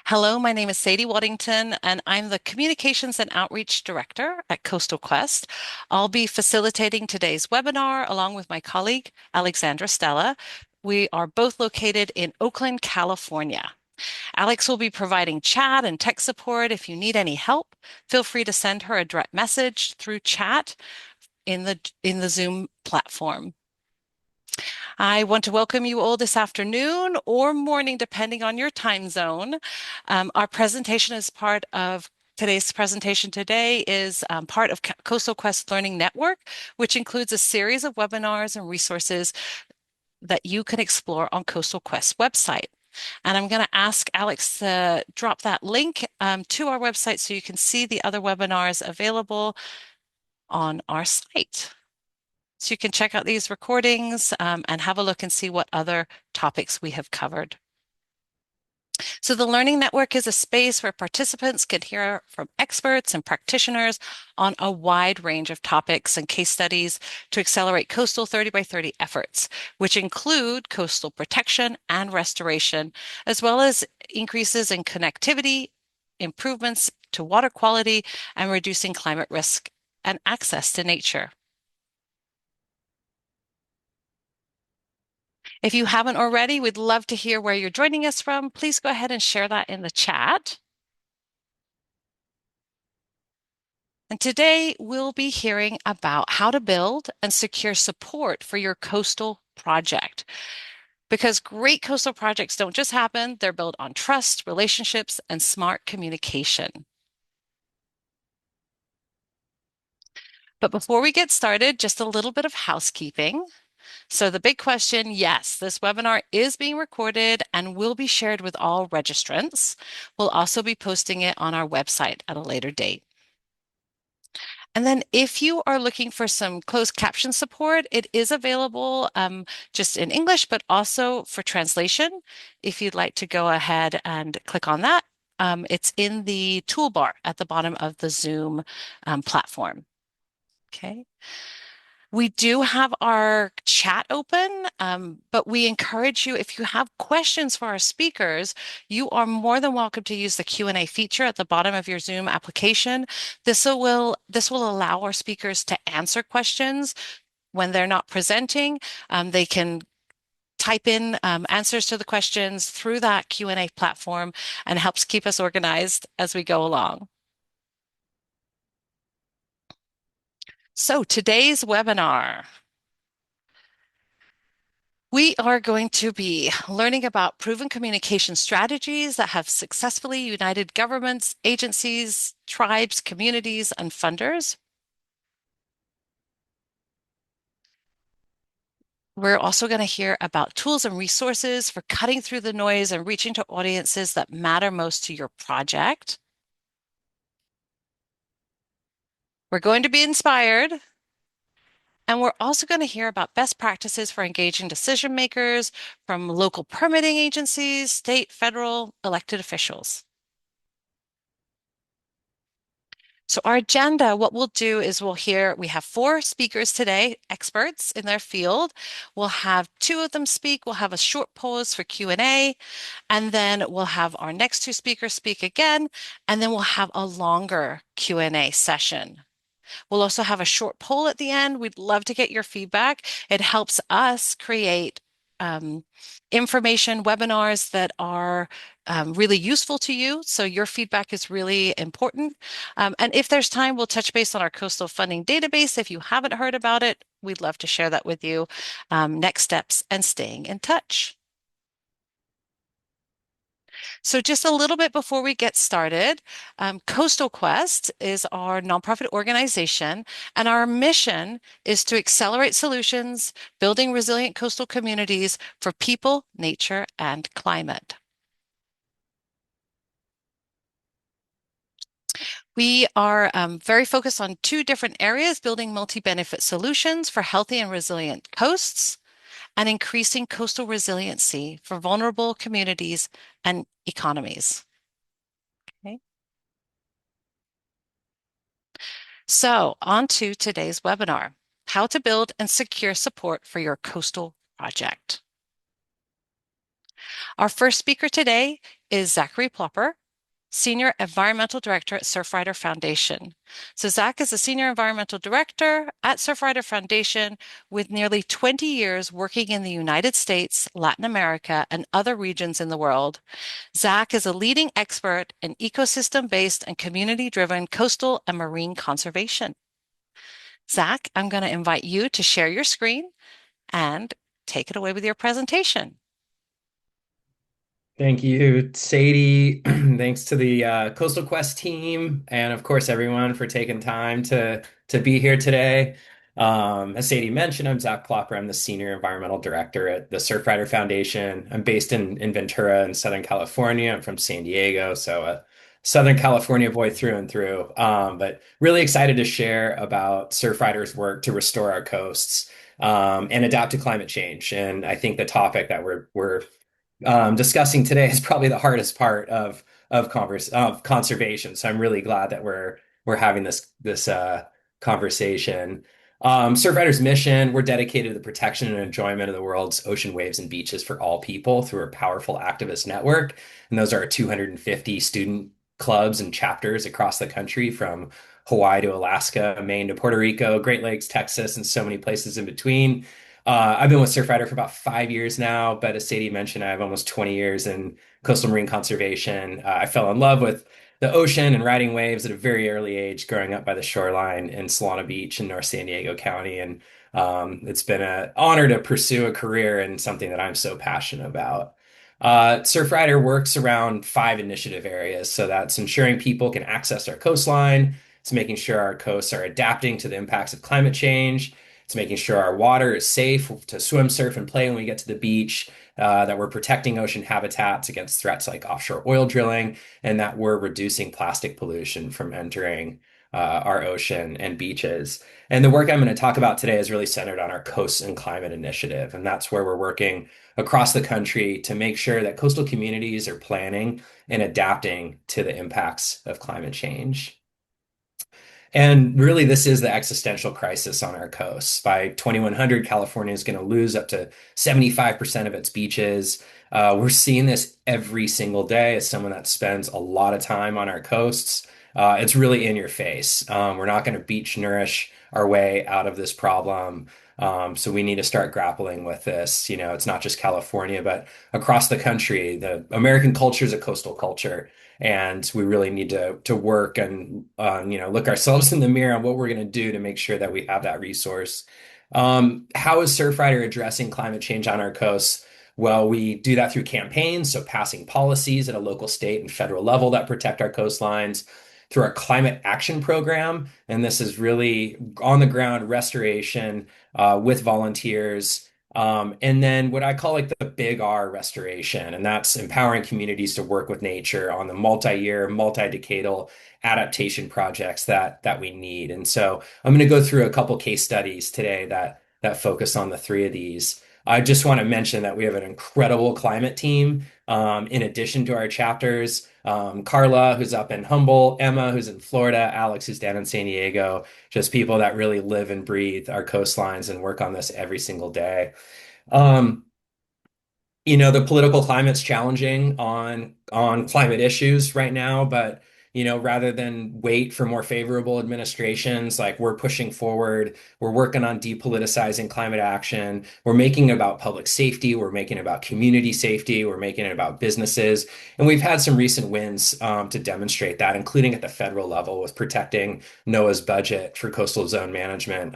Hello, my name is Sadie Waddington, and I'm the Communications and Outreach Director at Coastal Quest. I'll be facilitating today's webinar along with my colleague, Alexandra Stella. We are both located in Oakland, California. Alex will be providing chat and tech support. If you need any help, feel free to send her a direct message through chat in the Zoom platform. I want to welcome you all this afternoon or morning, depending on your time zone. Our presentation is part of Today's presentation today is part of Coastal Quest Learning Network, which includes a series of webinars and resources that you can explore on Coastal Quest website. And I'm going to ask Alex to drop that link to our website so you can see the other webinars available on our site. So you can check out these recordings and have a look and see what other topics we have covered. So the Learning Network is a space where participants can hear from experts and practitioners on a wide range of topics and case studies to accelerate coastal 30 by 30 efforts, which include coastal protection and restoration, as well as increases in connectivity, improvements to water quality, and reducing climate risk and access to nature. If you haven't already, we'd love to hear where you're joining us from. Please go ahead and share that in the chat. And today we'll be hearing about how to build and secure support for your coastal project. Because great coastal projects don't just happen, they're built on trust, relationships, and smart communication. But before we get started, just a little bit of housekeeping. So the big question, yes, this webinar is being recorded and will be shared with all registrants. We'll also be posting it on our website at a later date. And then if you are looking for some closed caption support, it is available just in English, but also for translation. If you'd like to go ahead and click on that, it's in the toolbar at the bottom of the Zoom platform. Okay. We do have our chat open, but we encourage you, if you have questions for our speakers, you are more than welcome to use the Q&A feature at the bottom of your Zoom application. This will allow our speakers to answer questions when they're not presenting. They can type in answers to the questions through that Q&A platform and helps keep us organized as we go along. So today's webinar. We are going to be learning about proven communication strategies that have successfully united governments, agencies, tribes, communities, and funders. We're also going to hear about tools and resources for cutting through the noise and reaching to audiences that matter most to your project. We're going to be inspired. And we're also going to hear about best practices for engaging decision makers from local permitting agencies, state, federal, elected officials. So our agenda, what we'll do is we have 4 speakers today, experts in their field. We'll have 2 of them speak. We'll have a short pause for Q&A, and then we'll have our next 2 speakers speak again, and then we'll have a longer Q&A session. We'll also have a short poll at the end. We'd love to get your feedback. It helps us create information webinars that are really useful to you. So your feedback is really important. And if there's time, we'll touch base on our coastal funding database. If you haven't heard about it, we'd love to share that with you. Next steps and staying in touch. So just a little bit before we get started, Coastal Quest is our nonprofit organization, and our mission is to accelerate solutions, building resilient coastal communities for people, nature, and climate. We are very focused on 2 different areas, building multi-benefit solutions for healthy and resilient coasts, and increasing coastal resiliency for vulnerable communities and economies. Okay. So on to today's webinar, how to build and secure support for your coastal project. Our first speaker today is Zachary Plopper, Senior Environmental Director at Surfrider Foundation. So, Zach is a Senior Environmental Director at Surfrider Foundation with nearly 20 years working in the United States, Latin America, and other regions in the world. Zach is a leading expert in ecosystem-based and community-driven coastal and marine conservation. Zach, I'm going to invite you to share your screen and take it away with your presentation. Thank you, Sadie. Thanks to the Coastal Quest team, and of course everyone for taking time to be here today. As Sadie mentioned, I'm Zach Plopper. I'm the Senior Environmental Director at the Surfrider Foundation. I'm based in Ventura in Southern California. I'm from San Diego, so a Southern California boy through and through. But really excited to share about Surfrider's work to restore our coasts and adapt to climate change. And I think the topic that we're discussing today is probably the hardest part of conservation. So I'm really glad that we're having this conversation. Surfrider's mission, we're dedicated to the protection and enjoyment of the world's ocean waves and beaches for all people through a powerful activist network. And those are 250 student clubs and chapters across the country from Hawaii to Alaska, Maine to Puerto Rico, Great Lakes, Texas, and so many places in between. I've been with Surfrider for about 5 years now, but as Sadie mentioned, I have almost 20 years in coastal marine conservation. I fell in love with the ocean and riding waves at a very early age, growing up by the shoreline in Solana Beach in North San Diego County. And it's been an honor to pursue a career in something that I'm so passionate about. Surfrider works around 5 initiative areas. So that's ensuring people can access our coastline. It's making sure our coasts are adapting to the impacts of climate change. It's making sure our water is safe to swim, surf, and play when we get to the beach, that we're protecting ocean habitats against threats like offshore oil drilling, and that we're reducing plastic pollution from entering our ocean and beaches. And the work I'm going to talk about today is really centered on our Coasts and Climate Initiative. And that's where we're working across the country to make sure that coastal communities are planning and adapting to the impacts of climate change. And really, this is the existential crisis on our coasts. By 2100, California is going to lose up to 75% of its beaches. We're seeing this every single day as someone that spends a lot of time on our coasts. It's really in your face. We're not going to beach nourish our way out of this problem. So we need to start grappling with this. You know, it's not just California, but across the country. The American culture is a coastal culture, and we really need to work and look ourselves in the mirror on what we're going to do to make sure that we have that resource. How is Surfrider addressing climate change on our coasts? Well, we do that through campaigns, so passing policies at a local, state, and federal level that protect our coastlines, through our climate action program, and this is really on the ground restoration with volunteers. And then what I call like the big R restoration, and that's empowering communities to work with nature on the multi-year, multi-decadal adaptation projects that we need. And so I'm going to go through a couple case studies today that focus on the three of these. I just want to mention that we have an incredible climate team. In addition to our chapters, Carla, who's up in Humboldt, Emma, who's in Florida, Alex, who's down in San Diego, just people that really live and breathe our coastlines and work on this every single day. Um, the political climate's challenging on climate issues right now, but rather than wait for more favorable administrations, like we're pushing forward, we're working on depoliticizing climate action, we're making it about public safety, we're making it about community safety, we're making it about businesses, and we've had some recent wins to demonstrate that, including at the federal level with protecting NOAA's budget for coastal zone management.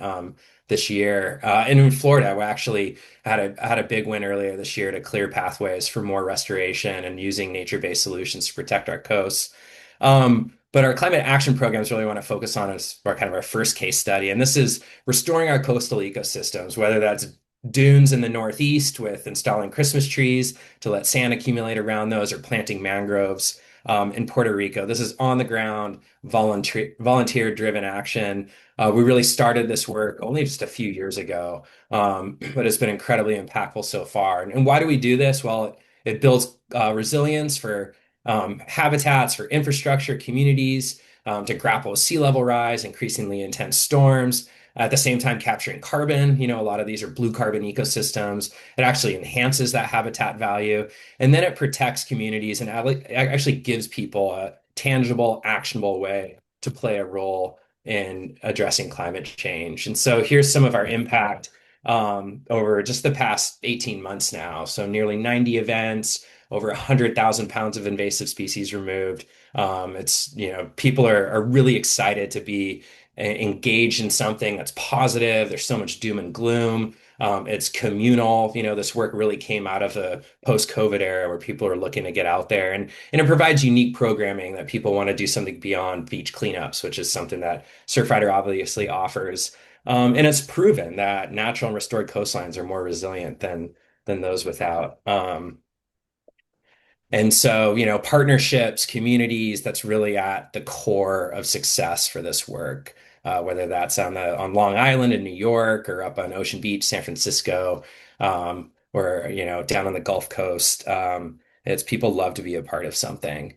This year. And in Florida, we actually had a big win earlier this year to clear pathways for more restoration and using nature-based solutions to protect our coasts. But our climate action programs really want to focus on as our kind of our first case study, and this is restoring our coastal ecosystems, whether that's dunes in the Northeast with installing Christmas trees to let sand accumulate around those, or planting mangroves in Puerto Rico. This is on the ground, volunteer-driven action. We really started this work only just a few years ago, but it's been incredibly impactful so far. And why do we do this? Well, it builds resilience for habitats, for infrastructure, communities, to grapple with sea level rise, increasingly intense storms. at the same time capturing carbon. A lot of these are blue carbon ecosystems. It actually enhances that habitat value. And then it protects communities and actually gives people a tangible, actionable way to play a role in addressing climate change. And so here's some of our impact over just the past 18 months now. So nearly 90 events, over 100,000 pounds of invasive species removed. People are really excited to be engaged in something that's positive. There's so much doom and gloom. It's communal. This work really came out of a post-COVID era where people are looking to get out there, and it provides unique programming that people want to do something beyond beach cleanups, which is something that Surfrider obviously offers. And it's proven that natural and restored coastlines are more resilient than those without. And so, partnerships, communities, that's really at the core of success for this work, whether that's on Long Island in New York or up on Ocean Beach, San Francisco, or, down on the Gulf Coast. It's people love to be a part of something.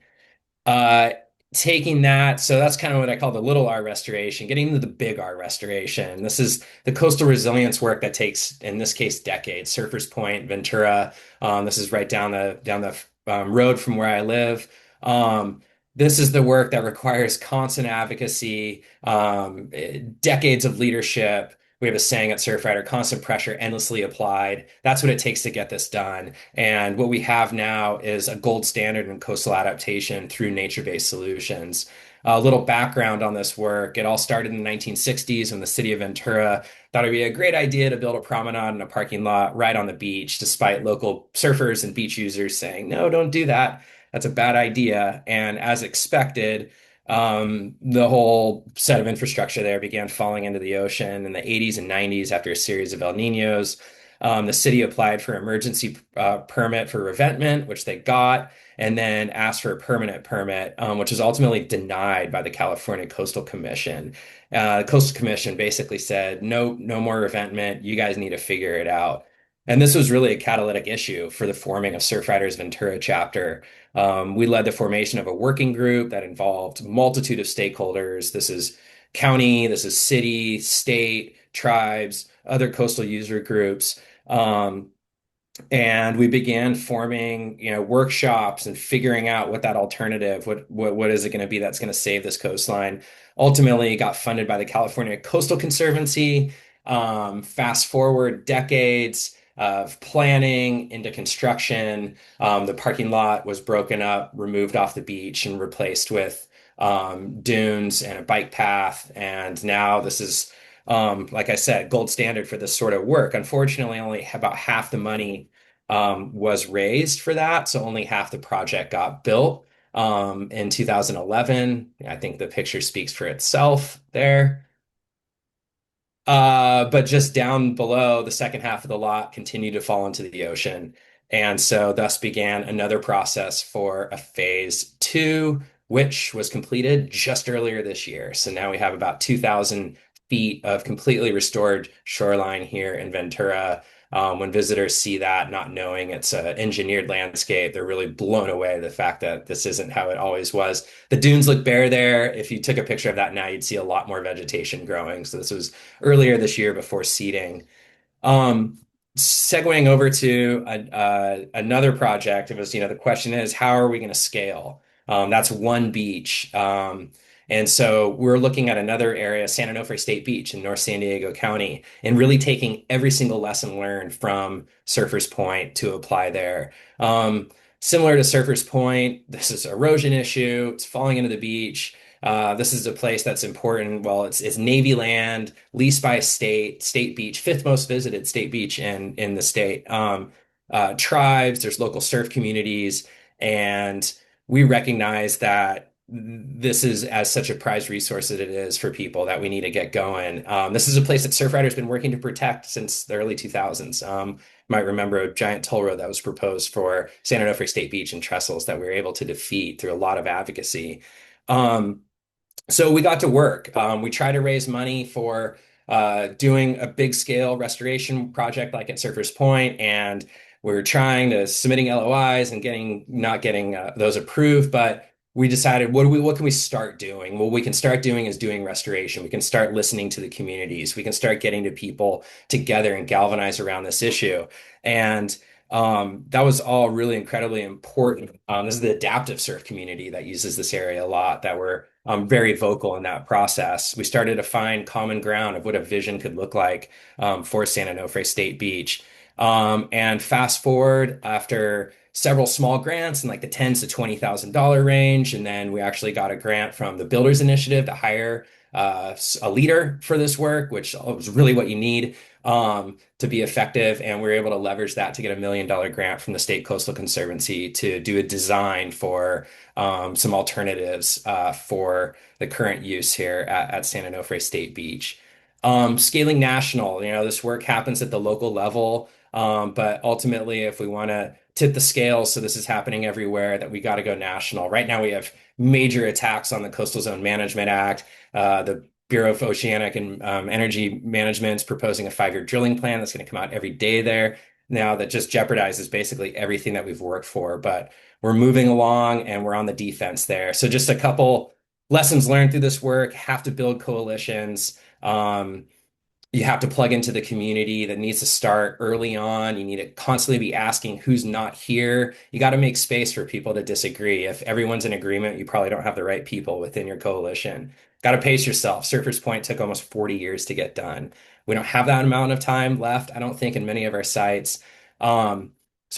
Uh, Taking that, so that's kind of what I call the little R restoration, getting into the big R restoration. This is the coastal resilience work that takes, in this case, decades. Surfers Point, Ventura. This is right down the road from where I live. This is the work that requires constant advocacy, decades of leadership. We have a saying at Surfrider, constant pressure, endlessly applied. That's what it takes to get this done. And what we have now is a gold standard in coastal adaptation through nature-based solutions. A little background on this work. It all started in the 1960s when the city of Ventura thought it'd be a great idea to build a promenade in a parking lot right on the beach, despite local surfers and beach users saying, no, don't do that. That's a bad idea. And as expected, the whole set of infrastructure there began falling into the ocean in the 80s and 90s after a series of El Niños. The city applied for emergency permit for revetment, which they got, and then asked for a permanent permit, which was ultimately denied by the California Coastal Commission. The Coastal Commission basically said, no, no more revetment. You guys need to figure it out. And this was really a catalytic issue for the forming of Surfrider's Ventura chapter. We led the formation of a working group that involved a multitude of stakeholders. This is county, this is city, state, tribes, other coastal user groups. And we began forming, workshops and figuring out what that alternative, what is it going to be that's going to save this coastline. Ultimately, it got funded by the California Coastal Conservancy. Fast forward decades of planning into construction. The parking lot was broken up, removed off the beach, and replaced with dunes and a bike path. And now this is like I said, gold standard for this sort of work. Unfortunately, only about half the money was raised for that, so only half the project got built in 2011. I think the picture speaks for itself there. But just down below, the second half of the lot continued to fall into the ocean. And so thus began another process for a phase two, which was completed just earlier this year. So now we have about 2,000 feet of completely restored shoreline here in Ventura. When visitors see that, not knowing it's an engineered landscape, they're really blown away the fact that this isn't how it always was. The dunes look bare there. If you took a picture of that now, you'd see a lot more vegetation growing. So this was earlier this year before seeding. Um, Segueing over to another project, it was, the question is, how are we going to scale? That's one beach. And so we're looking at another area, San Onofre State Beach in North San Diego County, and really taking every single lesson learned from Surfers Point to apply there. Similar to Surfers Point, this is erosion issue. It's falling into the beach. This is a place that's important. Well, it's Navy land, leased by state beach, fifth most visited state beach in the state. Tribes, there's local surf communities, and we recognize that this is as such a prized resource that it is for people that we need to get going. This is a place that Surfrider's been working to protect since the early 2000s. You might remember a giant toll road that was proposed for San Onofre State Beach and Trestles that we were able to defeat through a lot of advocacy. Um, so we got to work. We tried to raise money for doing a big scale restoration project like at Surfers Point, and we are trying to submitting LOIs and not getting those approved. But we decided what can we start doing? Well, we can start doing is doing restoration. We can start listening to the communities. We can start getting to people together and galvanize around this issue. And that was all really incredibly important. This is the adaptive surf community that uses this area a lot, that were very vocal in that process. We started to find common ground of what a vision could look like for San Onofre State Beach. And fast forward after several small grants in like the tens to $20,000 range, and then we actually got a grant from the Builders Initiative to hire a leader for this work, which was really what you need to be effective. And we were able to leverage that to get a $1 million grant from the State Coastal Conservancy to do a design for some alternatives for the current use here at San Onofre State Beach. Scaling national, this work happens at the local level. But ultimately, if we want to tip the scales, so this is happening everywhere, that we got to go national. Right now, we have major attacks on the Coastal Zone Management Act. The Bureau of Oceanic and Energy Management is proposing a 5-year drilling plan that's going to come out every day there now, that just jeopardizes basically everything that we've worked for. But we're moving along and we're on the defense there. So just a couple lessons learned through this work: have to build coalitions. You have to plug into the community. That needs to start early on. You need to constantly be asking who's not here. You got to make space for people to disagree. If everyone's in agreement, you probably don't have the right people within your coalition. Got to pace yourself. Surfers Point took almost 40 years to get done. We don't have that amount of time left, I don't think, in many of our sites. So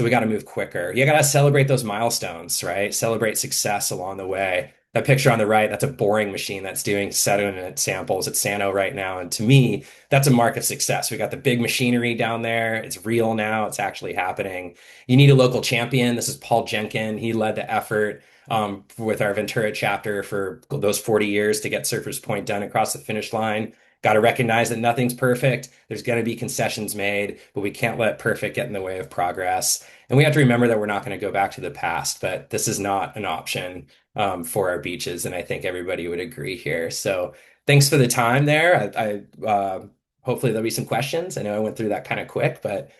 we got to move quicker. You got to celebrate those milestones, right? Celebrate success along the way. That picture on the right, that's a boring machine that's doing sediment samples at Sano right now. And to me, that's a mark of success. We got the big machinery down there. It's real now. It's actually happening. You need a local champion. This is Paul Jenkin. He led the effort with our Ventura chapter for those 40 years to get Surfers Point done across the finish line. Got to recognize that nothing's perfect. There's going to be concessions made, but we can't let perfect get in the way of progress. And we have to remember that we're not going to go back to the past, but this is not an option for our beaches. And I think everybody would agree here. So thanks for the time there. Hopefully there'll be some questions. I know I went through that kind of quick, but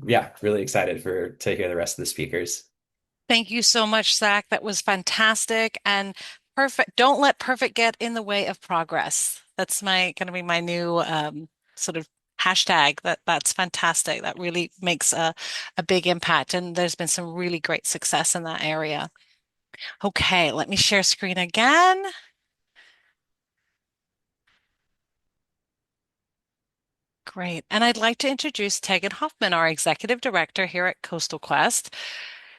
yeah, really excited to hear the rest of the speakers. Thank you so much, Zach. That was fantastic and perfect. Don't let perfect get in the way of progress. That's my going to be my new sort of hashtag. That's fantastic. That really makes a big impact. And there's been some really great success in that area. Okay, let me share screen again. Great. And I'd like to introduce Tegan Hoffman, our executive director here at Coastal Quest.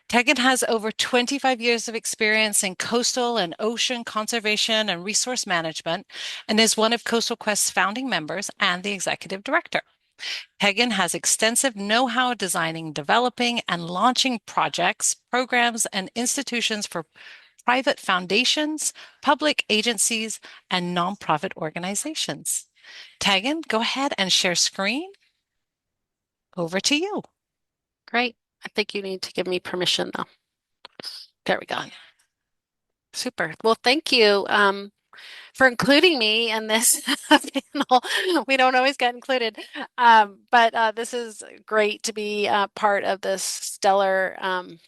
Tegan has over 25 years of experience in coastal and ocean conservation and resource management and is one of Coastal Quest's founding members and the executive director. Tegan has extensive know-how designing, developing, and launching projects, programs, and institutions for private foundations, public agencies, and nonprofit organizations. Tegan, go ahead and share screen. Over to you. Great. I think you need to give me permission though. There we go. Super. Well, thank you for including me in this panel. We don't always get included, but this is great to be part of this stellar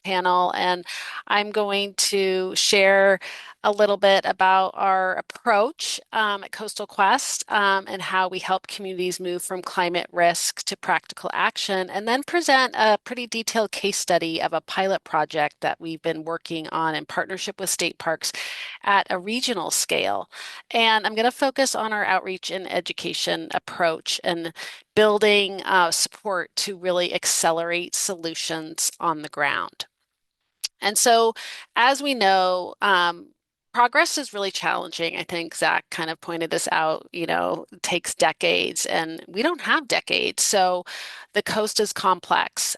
panel. And I'm going to share a little bit about our approach at Coastal Quest and how we help communities move from climate risk to practical action, and then present a pretty detailed case study of a pilot project that we've been working on in partnership with state parks at a regional scale. And I'm going to focus on our outreach and education approach and building support to really accelerate solutions on the ground. And so, as we know, progress is really challenging. I think Zach kind of pointed this out, it takes decades, and we don't have decades. So the coast is complex.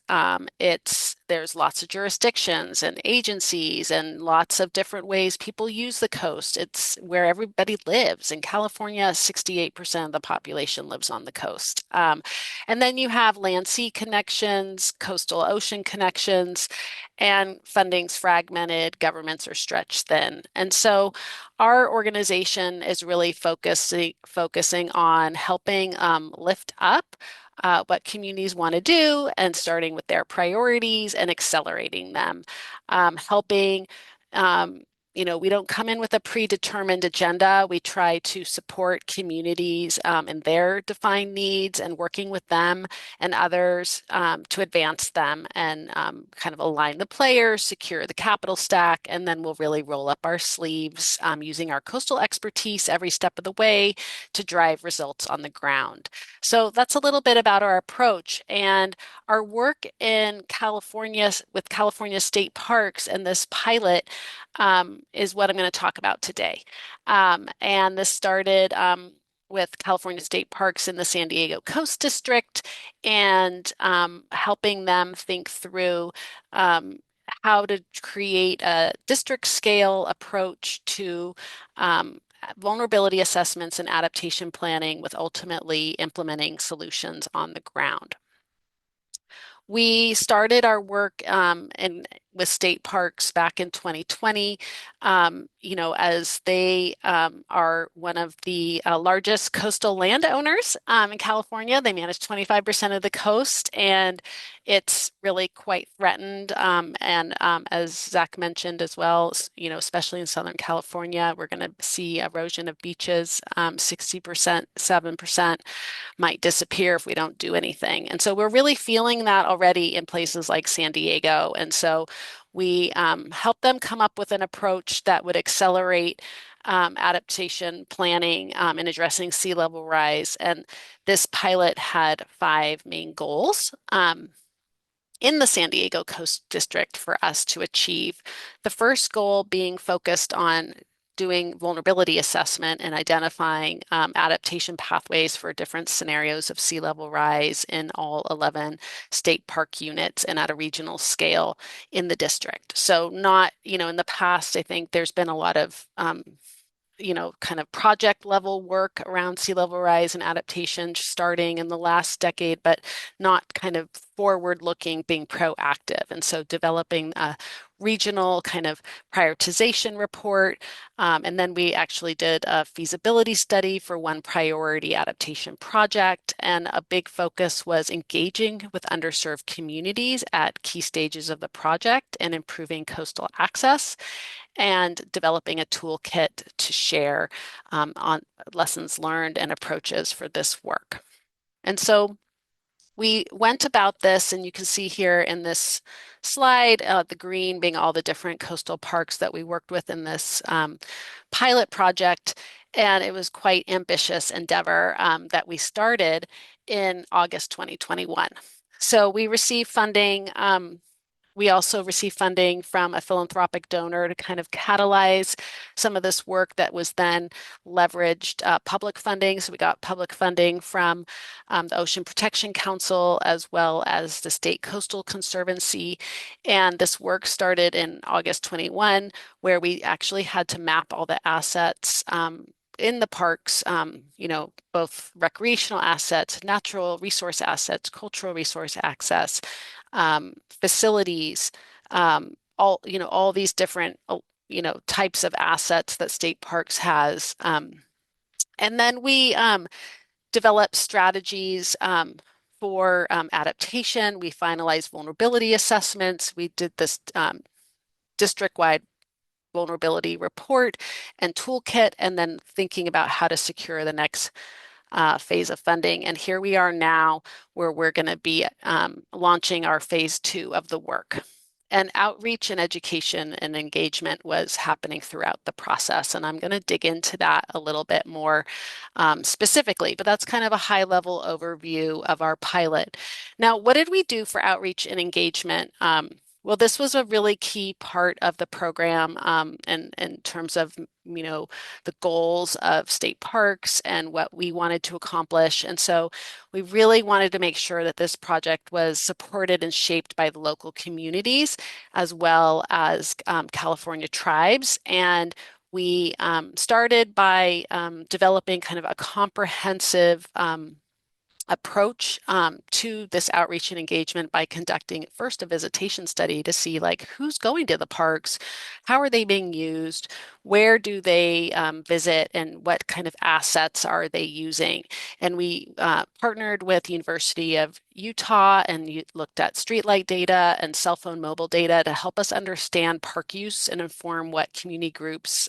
There's lots of jurisdictions and agencies and lots of different ways people use the coast. It's where everybody lives. In California, 68% of the population lives on the coast. And then you have land-sea connections, coastal ocean connections, and funding's fragmented, governments are stretched thin. And so our organization is really focusing on helping lift up what communities want to do and starting with their priorities and accelerating them, helping we don't come in with a predetermined agenda. We try to support communities in their defined needs and working with them and others to advance them and kind of align the players, secure the capital stack, and then we'll really roll up our sleeves using our coastal expertise every step of the way to drive results on the ground. So that's a little bit about our approach. And our work in California with California State Parks and this pilot is what I'm going to talk about today. And this started with California State Parks in the San Diego Coast District and helping them think through how to create a district scale approach to vulnerability assessments and adaptation planning with ultimately implementing solutions on the ground. We started our work with state parks back in 2020, as they are one of the largest coastal landowners in California. They manage 25% of the coast, and it's really quite threatened. And as Zach mentioned as well, especially in Southern California, we're going to see erosion of beaches, 60%, 7% might disappear if we don't do anything. And so we're really feeling that already in places like San Diego. And so we help them come up with an approach that would accelerate adaptation planning in addressing sea level rise. And this pilot had 5 main goals in the San Diego Coast District for us to achieve. The first goal being focused on doing vulnerability assessment and identifying adaptation pathways for different scenarios of sea level rise in all 11 state park units and at a regional scale in the district. So not, in the past, I think there's been a lot of kind of project level work around sea level rise and adaptation starting in the last decade, but not kind of forward looking, being proactive. And so developing a regional kind of prioritization report. And then we actually did a feasibility study for one priority adaptation project. And a big focus was engaging with underserved communities at key stages of the project and improving coastal access, and developing a toolkit to share on lessons learned and approaches for this work. And so we went about this, and you can see here in this slide, the green being all the different coastal parks that we worked with in this pilot project. And it was quite ambitious endeavor that we started in August 2021. So we received funding. We also received funding from a philanthropic donor to kind of catalyze some of this work that was then leveraged public funding. So we got public funding from the Ocean Protection Council as well as the State Coastal Conservancy. And this work started in August 21, where we actually had to map all the assets in the parks, both recreational assets, natural resource assets, cultural resource access, facilities, all these different, types of assets that state parks has. And then we developed strategies for adaptation. We finalized vulnerability assessments. We did this district-wide vulnerability report and toolkit, and then thinking about how to secure the next phase of funding. And here we are now, where we're going to be launching our phase 2 of the work. And outreach and education and engagement was happening throughout the process. And I'm going to dig into that a little bit more specifically, but that's kind of a high level overview of our pilot. Now, what did we do for outreach and engagement? Well, this was a really key part of the program and in terms of, the goals of state parks and what we wanted to accomplish. And so we really wanted to make sure that this project was supported and shaped by the local communities as well as California tribes. And we started by developing kind of a comprehensive approach to this outreach and engagement by conducting first a visitation study to see like who's going to the parks, how are they being used, where do they visit, and what kind of assets are they using. And we partnered with the University of Utah and looked at streetlight data and cell phone mobile data to help us understand park use and inform what community groups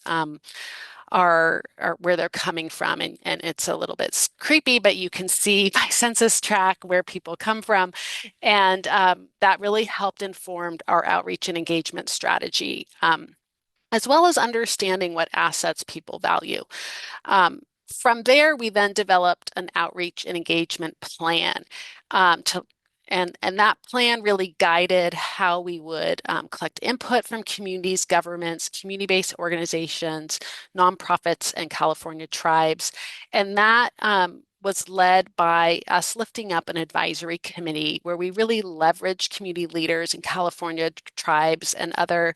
are where they're coming from. And it's a little bit creepy, but you can see by census tract where people come from. And that really helped inform our outreach and engagement strategy, as well as understanding what assets people value. From there, we then developed an outreach and engagement plan to and that plan really guided how we would collect input from communities, governments, community-based organizations, nonprofits, and California tribes. And that was led by us lifting up an advisory committee where we really leveraged community leaders in California tribes and other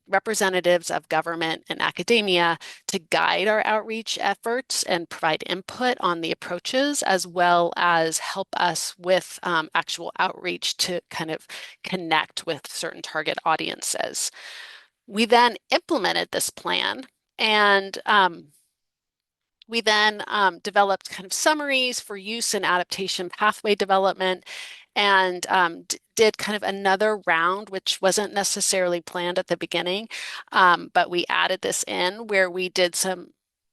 representatives of government and academia to guide our outreach efforts and provide input on the approaches, as well as help us with actual outreach to kind of connect with certain target audiences. We then implemented this plan, and we then developed kind of summaries for use and adaptation pathway development, and did kind of another round, which wasn't necessarily planned at the beginning, but we added this in where we did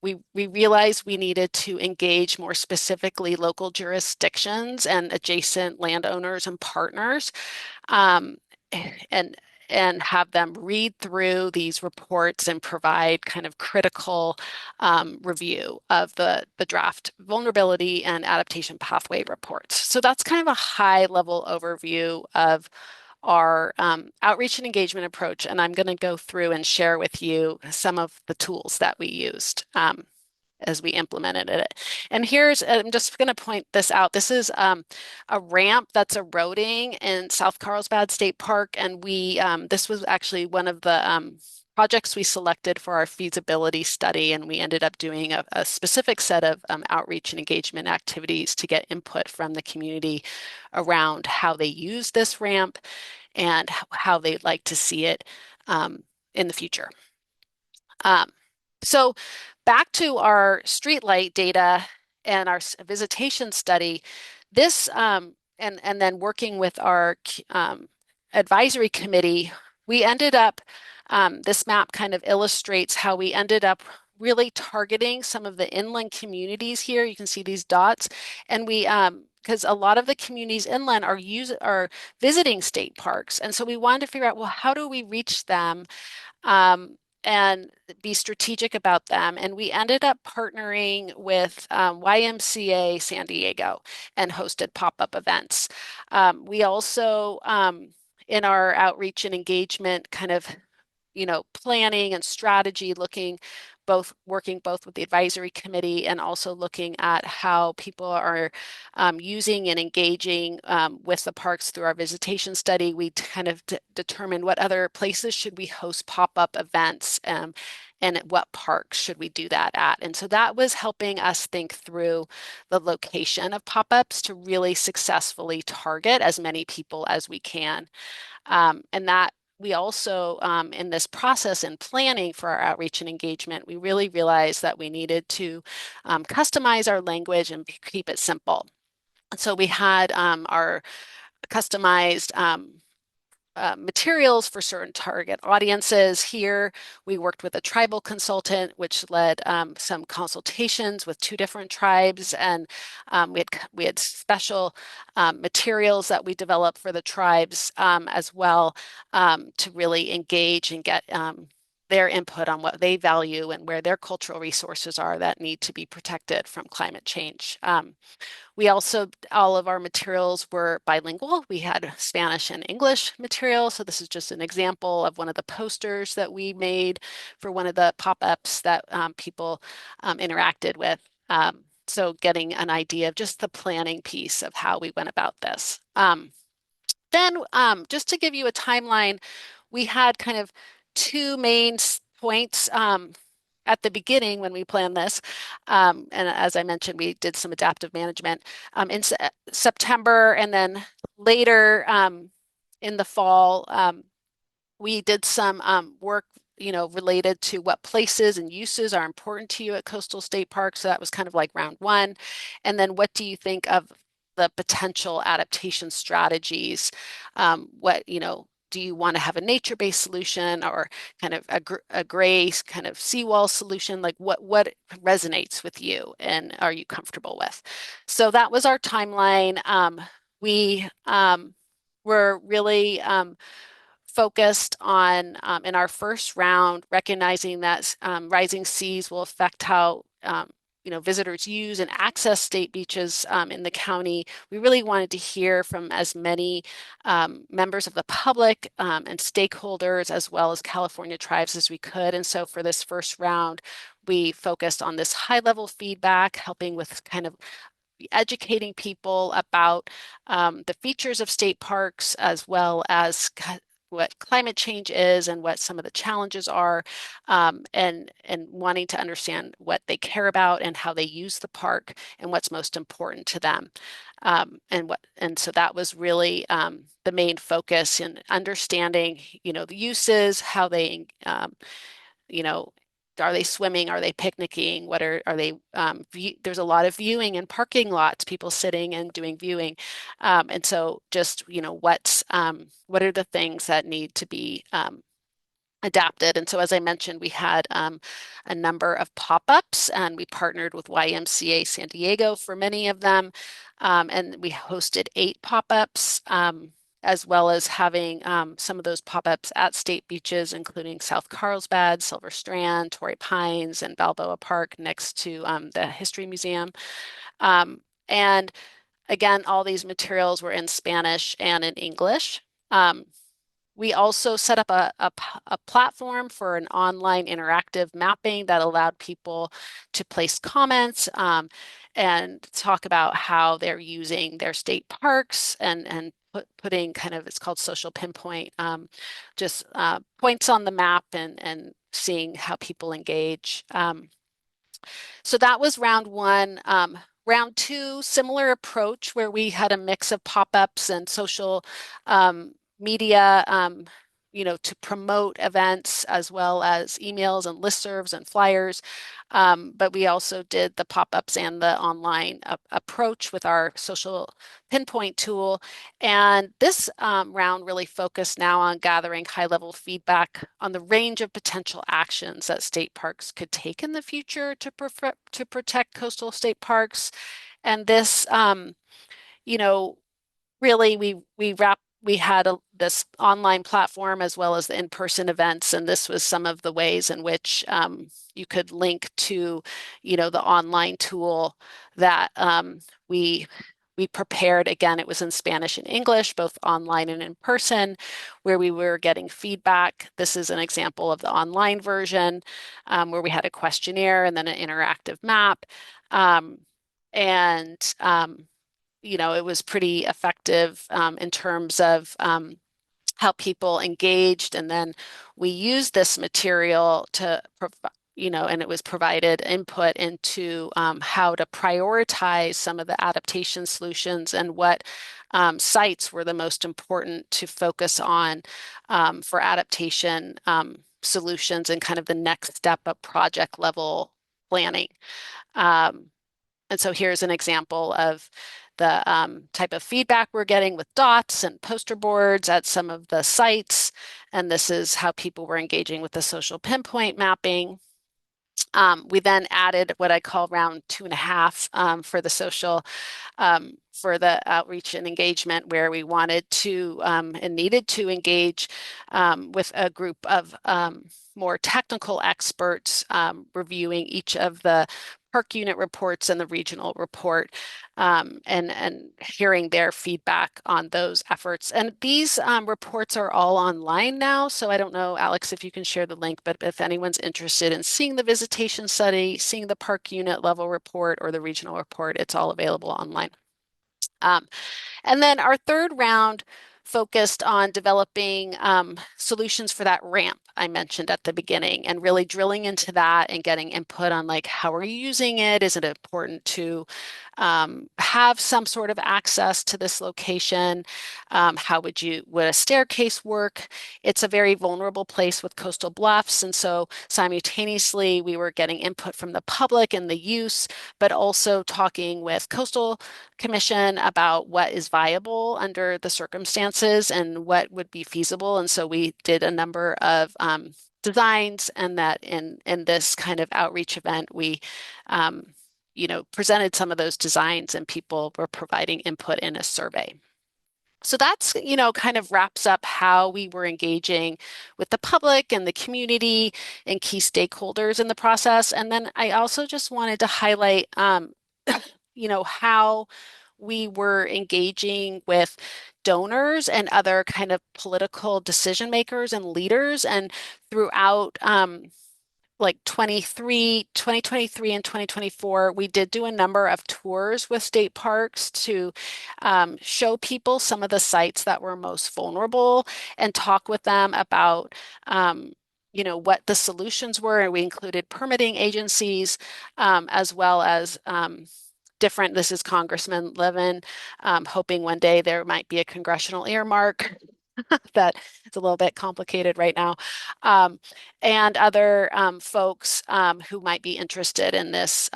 we realized we needed to engage more specifically local jurisdictions and adjacent landowners and partners, um, and have them read through these reports and provide kind of critical review of the draft vulnerability and adaptation pathway reports. So that's kind of a high level overview of our outreach and engagement approach. And I'm going to go through and share with you some of the tools that we used as we implemented it. And I'm just going to point this out. This is a ramp that's eroding in South Carlsbad State Park. And this was actually one of the projects we selected for our feasibility study. And we ended up doing a specific set of outreach and engagement activities to get input from the community around how they use this ramp and how they'd like to see it in the future. So back to our streetlight data and our visitation study, this and then working with our advisory committee, we ended up, this map kind of illustrates how we ended up really targeting some of the inland communities here. You can see these dots, and because a lot of the communities inland are visiting state parks, and so we wanted to figure out, well, how do we reach them? And be strategic about them. And we ended up partnering with YMCA San Diego and hosted pop-up events. We also, in our outreach and engagement kind of, planning and strategy, working both with the advisory committee and also looking at how people are using and engaging with the parks through our visitation study. We kind of determined what other places should we host pop-up events, and at what parks should we do that at. And so that was helping us think through the location of pop-ups to really successfully target as many people as we can. And that we also, in this process and planning for our outreach and engagement, we really realized that we needed to customize our language and keep it simple. So we had our customized materials for certain target audiences. Here, we worked with a tribal consultant, which led some consultations with 2 different tribes, and we had special materials that we developed for the tribes as well, to really engage and get their input on what they value and where their cultural resources are that need to be protected from climate change. All of our materials were bilingual. We had Spanish and English material. So this is just an example of one of the posters that we made for one of the pop-ups that people interacted with. So getting an idea of just the planning piece of how we went about this. Then just to give you a timeline, we had kind of 2 main points at the beginning when we planned this, and as I mentioned, we did some adaptive management in September, and then later in the fall, we did some work, related to what places and uses are important to you at coastal state parks. So that was kind of like round one. And then what do you think of the potential adaptation strategies? Do you want to have a nature-based solution or kind of a gray kind of seawall solution? Like what resonates with you and are you comfortable with? So that was our timeline. We were really focused on, in our first round, recognizing that rising seas will affect how visitors use and access state beaches in the county. We really wanted to hear from as many members of the public and stakeholders, as well as California tribes as we could. And so for this first round, we focused on this high-level feedback, helping with kind of educating people about the features of state parks, as well as what climate change is and what some of the challenges are, and wanting to understand what they care about and how they use the park and what's most important to them. And so that was really the main focus in understanding, the uses, how they, you know, are they swimming? Are they picnicking? Are they? There's a lot of viewing in parking lots, people sitting and doing viewing, and so just what are the things that need to be adapted? And so, as I mentioned, we had a number of pop-ups, and we partnered with YMCA San Diego for many of them, and we hosted 8 pop-ups. As well as having some of those pop-ups at state beaches, including South Carlsbad, Silver Strand, Torrey Pines, and Balboa Park next to the History Museum. And again, all these materials were in Spanish and in English. We also set up a platform for an online interactive mapping that allowed people to place comments and talk about how they're using their state parks and putting kind of, it's called social pinpoint, just points on the map and seeing how people engage. So that was round one. Round two, similar approach where we had a mix of pop-ups and social media, to promote events, as well as emails and listservs and flyers. But we also did the pop-ups and the online approach with our social pinpoint tool. And this round really focused now on gathering high-level feedback on the range of potential actions that state parks could take in the future to protect coastal state parks. And this, really we had this online platform as well as the in-person events, and this was some of the ways in which you could link to, the online tool that we prepared. Again, it was in Spanish and English, both online and in person, where we were getting feedback. This is an example of the online version, where we had a questionnaire and then an interactive map. It was pretty effective in terms of how people engaged. And then we used this material to, and it was provided input into how to prioritize some of the adaptation solutions and what sites were the most important to focus on for adaptation solutions and kind of the next step of project level planning. And so here's an example of the type of feedback we're getting with dots and poster boards at some of the sites. And this is how people were engaging with the social pinpoint mapping. We then added what I call round 2.5 for the social, for the outreach and engagement, where we wanted to and needed to engage with a group of more technical experts reviewing each of the park unit reports and the regional report, and hearing their feedback on those efforts. And these reports are all online now. So I don't know, Alex, if you can share the link, but if anyone's interested in seeing the visitation study, seeing the park unit level report or the regional report, it's all available online. And then our third round focused on developing solutions for that ramp I mentioned at the beginning and really drilling into that and getting input on like, how are you using it? Is it important to have some sort of access to this location? How would a staircase work? It's a very vulnerable place with coastal bluffs. And so simultaneously, we were getting input from the public and the use, but also talking with Coastal Commission about what is viable under the circumstances and what would be feasible. And so we did a number of designs, and that in this kind of outreach event, we presented some of those designs and people were providing input in a survey. So that's, kind of wraps up how we were engaging with the public and the community and key stakeholders in the process. And then I also just wanted to highlight, how we were engaging with donors and other kind of political decision makers and leaders. And throughout like 2023 and 2024, we did do a number of tours with state parks to show people some of the sites that were most vulnerable and talk with them about what the solutions were. And we included permitting agencies as well as this is Congressman Levin, hoping one day there might be a congressional earmark. That it's a little bit complicated right now, and other folks who might be interested in this,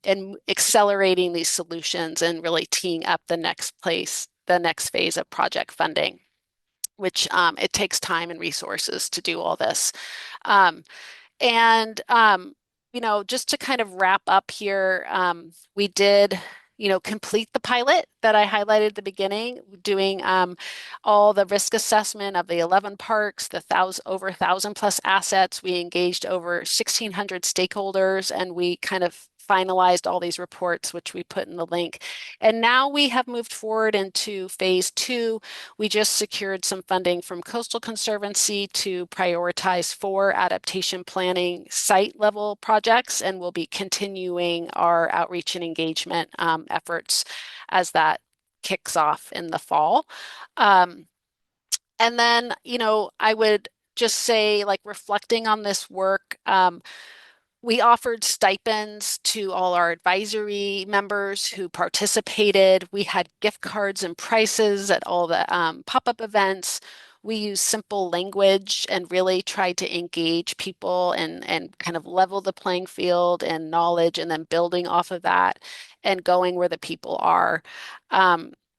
in accelerating these solutions and really teeing up the next phase of project funding, which it takes time and resources to do all this. And just to kind of wrap up here, we did complete the pilot that I highlighted at the beginning, doing all the risk assessment of the 11 parks, over 1,000 plus assets. We engaged over 1,600 stakeholders, and we kind of finalized all these reports, which we put in the link. And now we have moved forward into phase 2. We just secured some funding from Coastal Conservancy to prioritize 4 adaptation planning site level projects, and we'll be continuing our outreach and engagement efforts as that kicks off in the fall. And then, I would just say, like, reflecting on this work, we offered stipends to all our advisory members who participated. We had gift cards and prices at all the pop-up events. We used simple language and really tried to engage people and kind of level the playing field and knowledge, and then building off of that and going where the people are.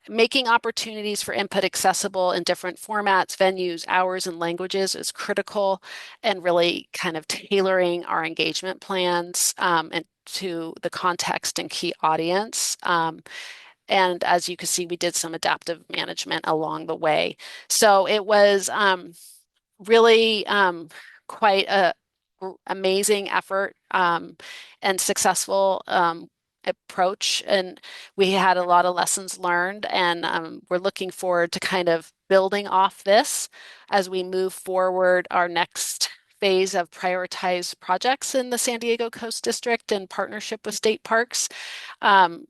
Making opportunities for input accessible in different formats, venues, hours, and languages is critical, and really kind of tailoring our engagement plans and to the context and key audience. And as you can see, we did some adaptive management along the way. So it was really quite a amazing effort and successful approach, and we had a lot of lessons learned, and we're looking forward to kind of building off this as we move forward our next phase of prioritized projects in the San Diego Coast District in partnership with state parks,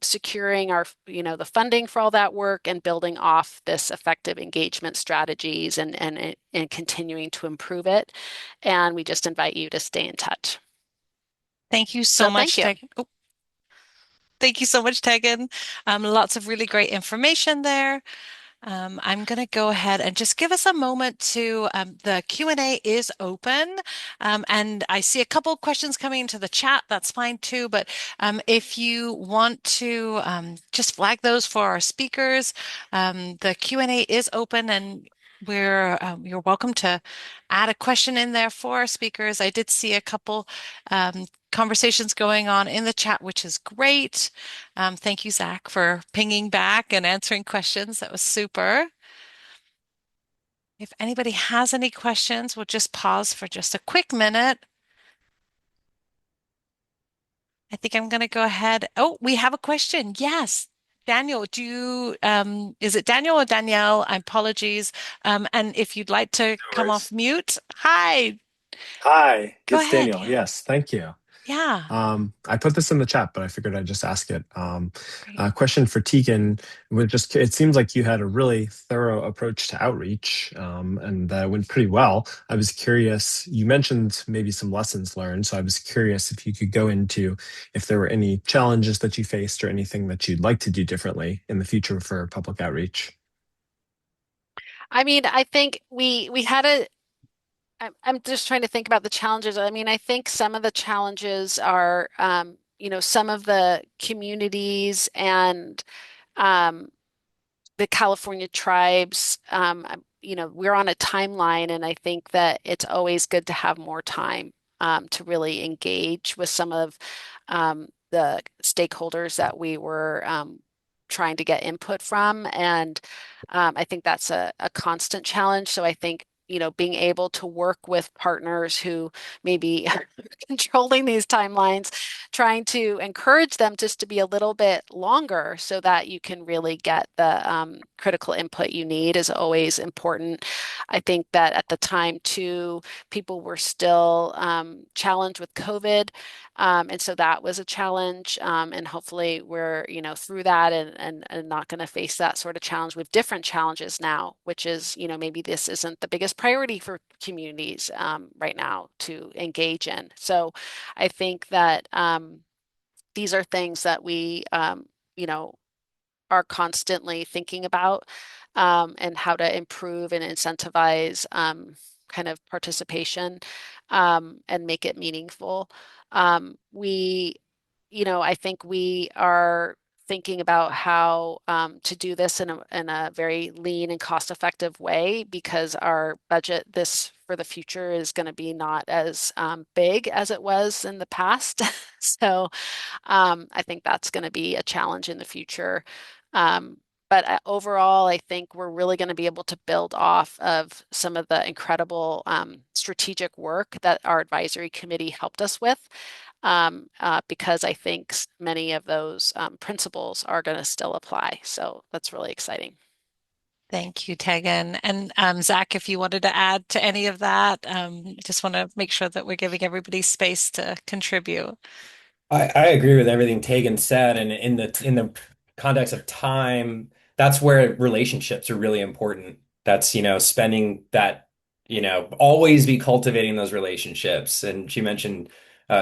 securing the funding for all that work and building off this effective engagement strategies and continuing to improve it. And we just invite you to stay in touch. Thank you so much, thank you. Thank you so much, Tegan. Lots of really great information there. I'm going to go ahead and just give us a moment to, the Q&A is open. And I see a couple of questions coming into the chat. That's fine too. But if you want to just flag those for our speakers, the Q&A is open, and you're welcome to add a question in there for our speakers. I did see a couple conversations going on in the chat, which is great. Thank you, Zach, for pinging back and answering questions. That was super. If anybody has any questions, we'll just pause for just a quick minute. I think I'm going to go ahead. Oh, we have a question. Yes. Daniel, is it Daniel or Danielle? Apologies. And if you'd like to come off mute. Hi. Hi, Go it's ahead. Daniel. Yes, thank you. Yeah, I put this in the chat, but I figured I'd just ask it. great. A question for Tegan. It seems like you had a really thorough approach to outreach, and that went pretty well. I was curious, you mentioned maybe some lessons learned, so I was curious if you could go into if there were any challenges that you faced or anything that you'd like to do differently in the future for public outreach. I mean, I think we had a I'm just trying to think about the challenges. I mean, I think some of the challenges are, some of the communities and um, the California tribes. We're on a timeline, and I think that it's always good to have more time to really engage with some of the stakeholders that we were trying to get input from. And I think that's a constant challenge. So I think, being able to work with partners who may be controlling these timelines, trying to encourage them just to be a little bit longer so that you can really get the critical input you need is always important. I think that at the time, too, people were still challenged with COVID. And so that was a challenge. And hopefully we're, through that and not going to face that sort of challenge with different challenges now, which is, maybe this isn't the biggest priority for communities right now to engage in. So I think that these are things that we, you know, are constantly thinking about and how to improve and incentivize kind of participation and make it meaningful. We, I think we are thinking about how to do this in a very lean and cost-effective way because our budget this for the future is going to be not as big as it was in the past. So I think that's going to be a challenge in the future. But overall, I think we're really going to be able to build off of some of the incredible strategic work that our advisory committee helped us with, because I think many of those principles are going to still apply. So that's really exciting. Thank you, Tegan. And Zach, if you wanted to add to any of that, just want to make sure that we're giving everybody space to contribute. I agree with everything Tegan said, and in the context of time, that's where relationships are really important. That's, spending that, always be cultivating those relationships. And she mentioned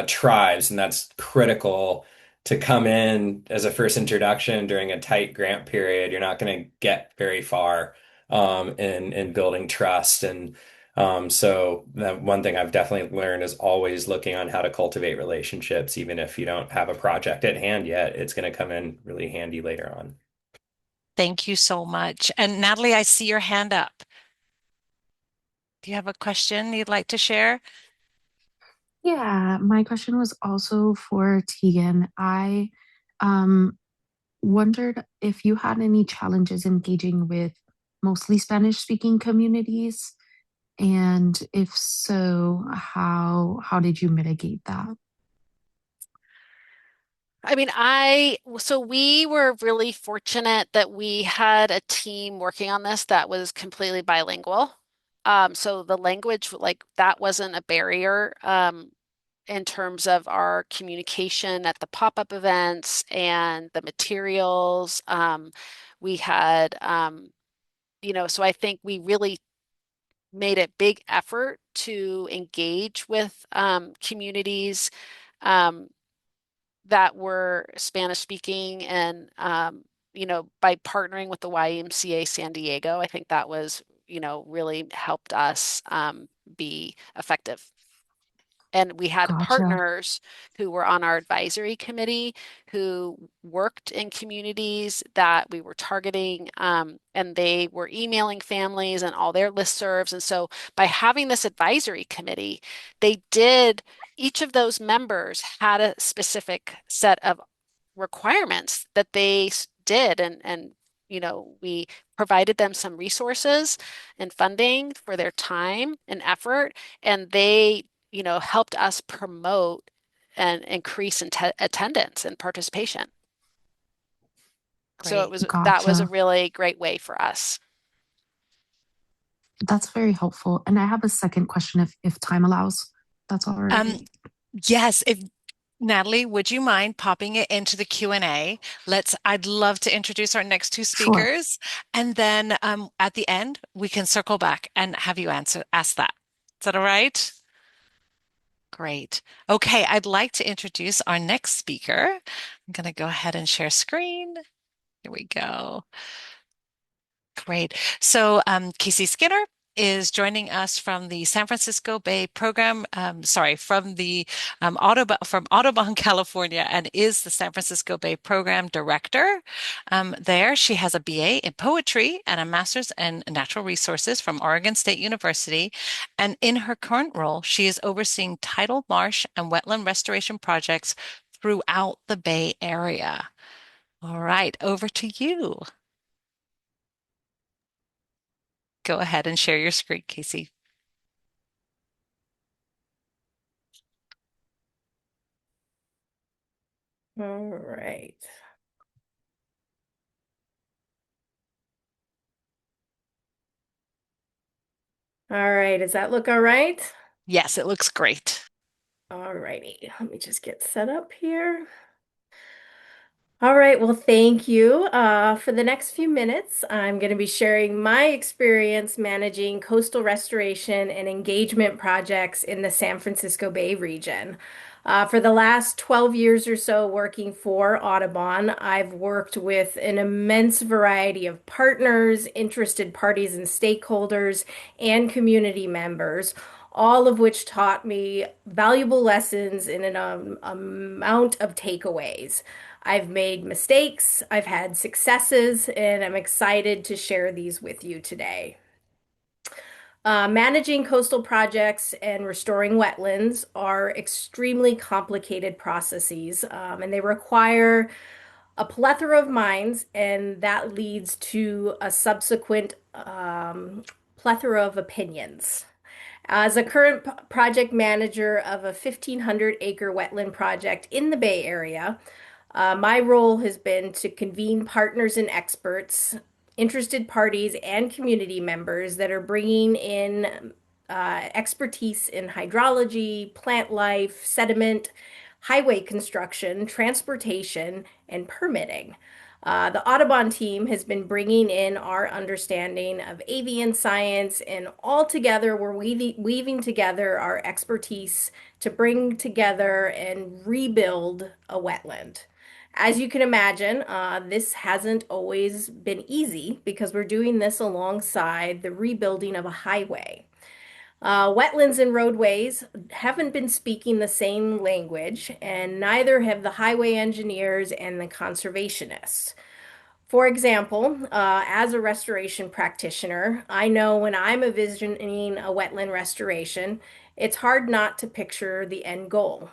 tribes, and that's critical to come in as a first introduction during a tight grant period. You're not going to get very far in building trust and so that one thing I've definitely learned is always looking on how to cultivate relationships, even if you don't have a project at hand yet, it's going to come in really handy later on. Thank you so much. And Natalie, I see your hand up. Do you have a question you'd like to share? Yeah, my question was also for Tegan. I um, wondered if you had any challenges engaging with mostly Spanish-speaking communities, and if so, how did you mitigate that? I mean, so we were really fortunate that we had a team working on this that was completely bilingual. So the language, like that wasn't a barrier, in terms of our communication at the pop-up events and the materials. We had, so I think we really made a big effort to engage with communities. Um, that were Spanish speaking and by partnering with the YMCA San Diego, I think that was, really helped us be effective. And we had Gotcha. partners who were on our advisory committee who worked in communities that we were targeting, and they were emailing families and all their listservs. And so by having this advisory committee, each of those members had a specific set of requirements that they did. And we provided them some resources and funding for their time and effort, and they helped us promote and increase in attendance and participation. So Great. that was a Gotcha. really great way for us. That's very helpful. And I have a second question if time allows. That's all right. Um, yes, if Natalie, would you mind popping it into the Q&A? I'd love to introduce our next two Sure. speakers, and then at the end we can circle back and have you ask that. Is that all right? Great. Okay, I'd like to introduce our next speaker. I'm going to go ahead and share screen. Here we go. Great. So Casey Skinner is joining us from the San Francisco Bay program, from the from Audubon, California, and is the San Francisco Bay program director. There, she has a BA in poetry and a master's in natural resources from Oregon State University. And in her current role, she is overseeing tidal marsh and wetland restoration projects throughout the Bay Area. All right, over to you. Go ahead and share your screen, Casey. All right. All right. Does that look all right? Yes, it looks great. All righty. Let me just get set up here. All right, well, thank you. For the next few minutes, I'm going to be sharing my experience managing coastal restoration and engagement projects in the San Francisco Bay region. For the last 12 years or so working for Audubon, I've worked with an immense variety of partners, interested parties and stakeholders, and community members, all of which taught me valuable lessons in an amount of takeaways. I've made mistakes, I've had successes, and I'm excited to share these with you today. Managing coastal projects and restoring wetlands are extremely complicated processes, and they require a plethora of minds, and that leads to a subsequent plethora of opinions. As a current project manager of a 1,500-acre wetland project in the Bay Area, my role has been to convene partners and experts, interested parties, and community members that are bringing in expertise in hydrology, plant life, sediment, highway construction, transportation, and permitting. The Audubon team has been bringing in our understanding of avian science, and all together we're weaving together our expertise to bring together and rebuild a wetland. As you can imagine, this hasn't always been easy because we're doing this alongside the rebuilding of a highway. Wetlands and roadways haven't been speaking the same language, and neither have the highway engineers and the conservationists. For example, as a restoration practitioner, I know when I'm envisioning a wetland restoration, it's hard not to picture the end goal.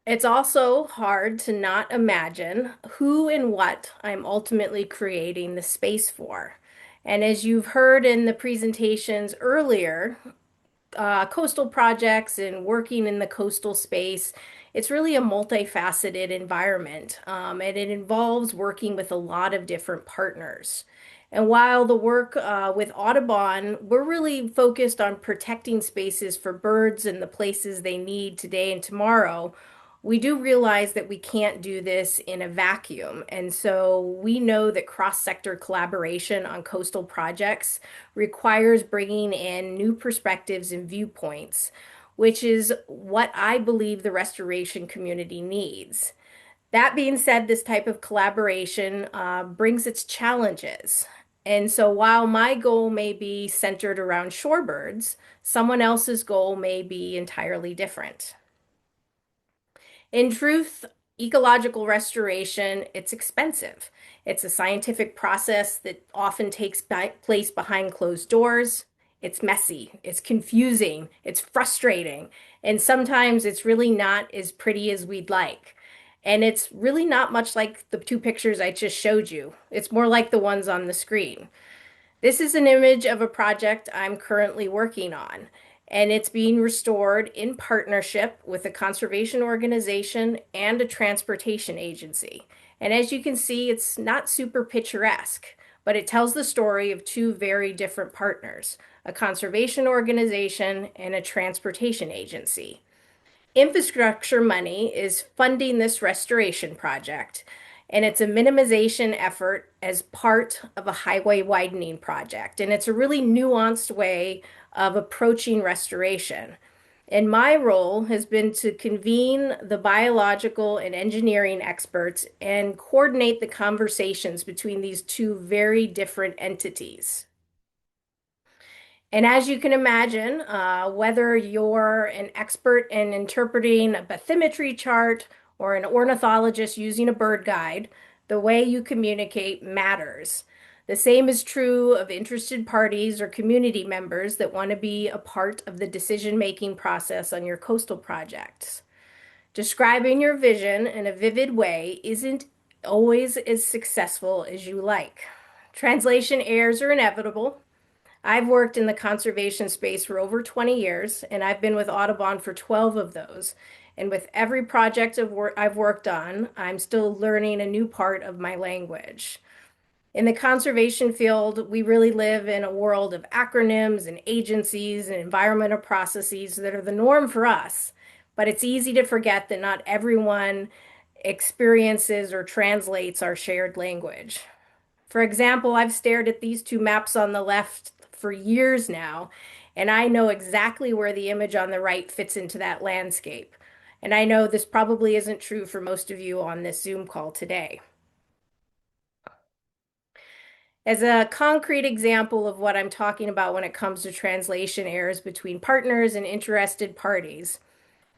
It's also hard to not imagine who and what I'm ultimately creating the space for. And as you've heard in the presentations earlier, coastal projects and working in the coastal space, it's really a multifaceted environment, and it involves working with a lot of different partners. And while the work with Audubon, we're really focused on protecting spaces for birds and the places they need today and tomorrow, we do realize that we can't do this in a vacuum. And so we know that cross-sector collaboration on coastal projects requires bringing in new perspectives and viewpoints, which is what I believe the restoration community needs. That being said, this type of collaboration brings its challenges. And so while my goal may be centered around shorebirds, someone else's goal may be entirely different. In truth, ecological restoration, it's expensive. It's a scientific process that often takes place behind closed doors. It's messy, it's confusing, it's frustrating, and sometimes it's really not as pretty as we'd like. And it's really not much like the two pictures I just showed you. It's more like the ones on the screen. This is an image of a project I'm currently working on, and it's being restored in partnership with a conservation organization and a transportation agency. And as you can see, it's not super picturesque, but it tells the story of two very different partners, a conservation organization and a transportation agency. Infrastructure money is funding this restoration project, and it's a minimization effort as part of a highway widening project. And it's a really nuanced way of approaching restoration. And my role has been to convene the biological and engineering experts and coordinate the conversations between these two very different entities. And as you can imagine, whether you're an expert in interpreting a bathymetry chart or an ornithologist using a bird guide, the way you communicate matters. The same is true of interested parties or community members that want to be a part of the decision-making process on your coastal projects. Describing your vision in a vivid way isn't always as successful as you like. Translation errors are inevitable. I've worked in the conservation space for over 20 years, and I've been with Audubon for 12 of those. And with every project I've worked on, I'm still learning a new part of my language. In the conservation field, we really live in a world of acronyms and agencies and environmental processes that are the norm for us. But it's easy to forget that not everyone experiences or translates our shared language. For example, I've stared at these two maps on the left for years now, and I know exactly where the image on the right fits into that landscape. And I know this probably isn't true for most of you on this Zoom call today. As a concrete example of what I'm talking about when it comes to translation errors between partners and interested parties,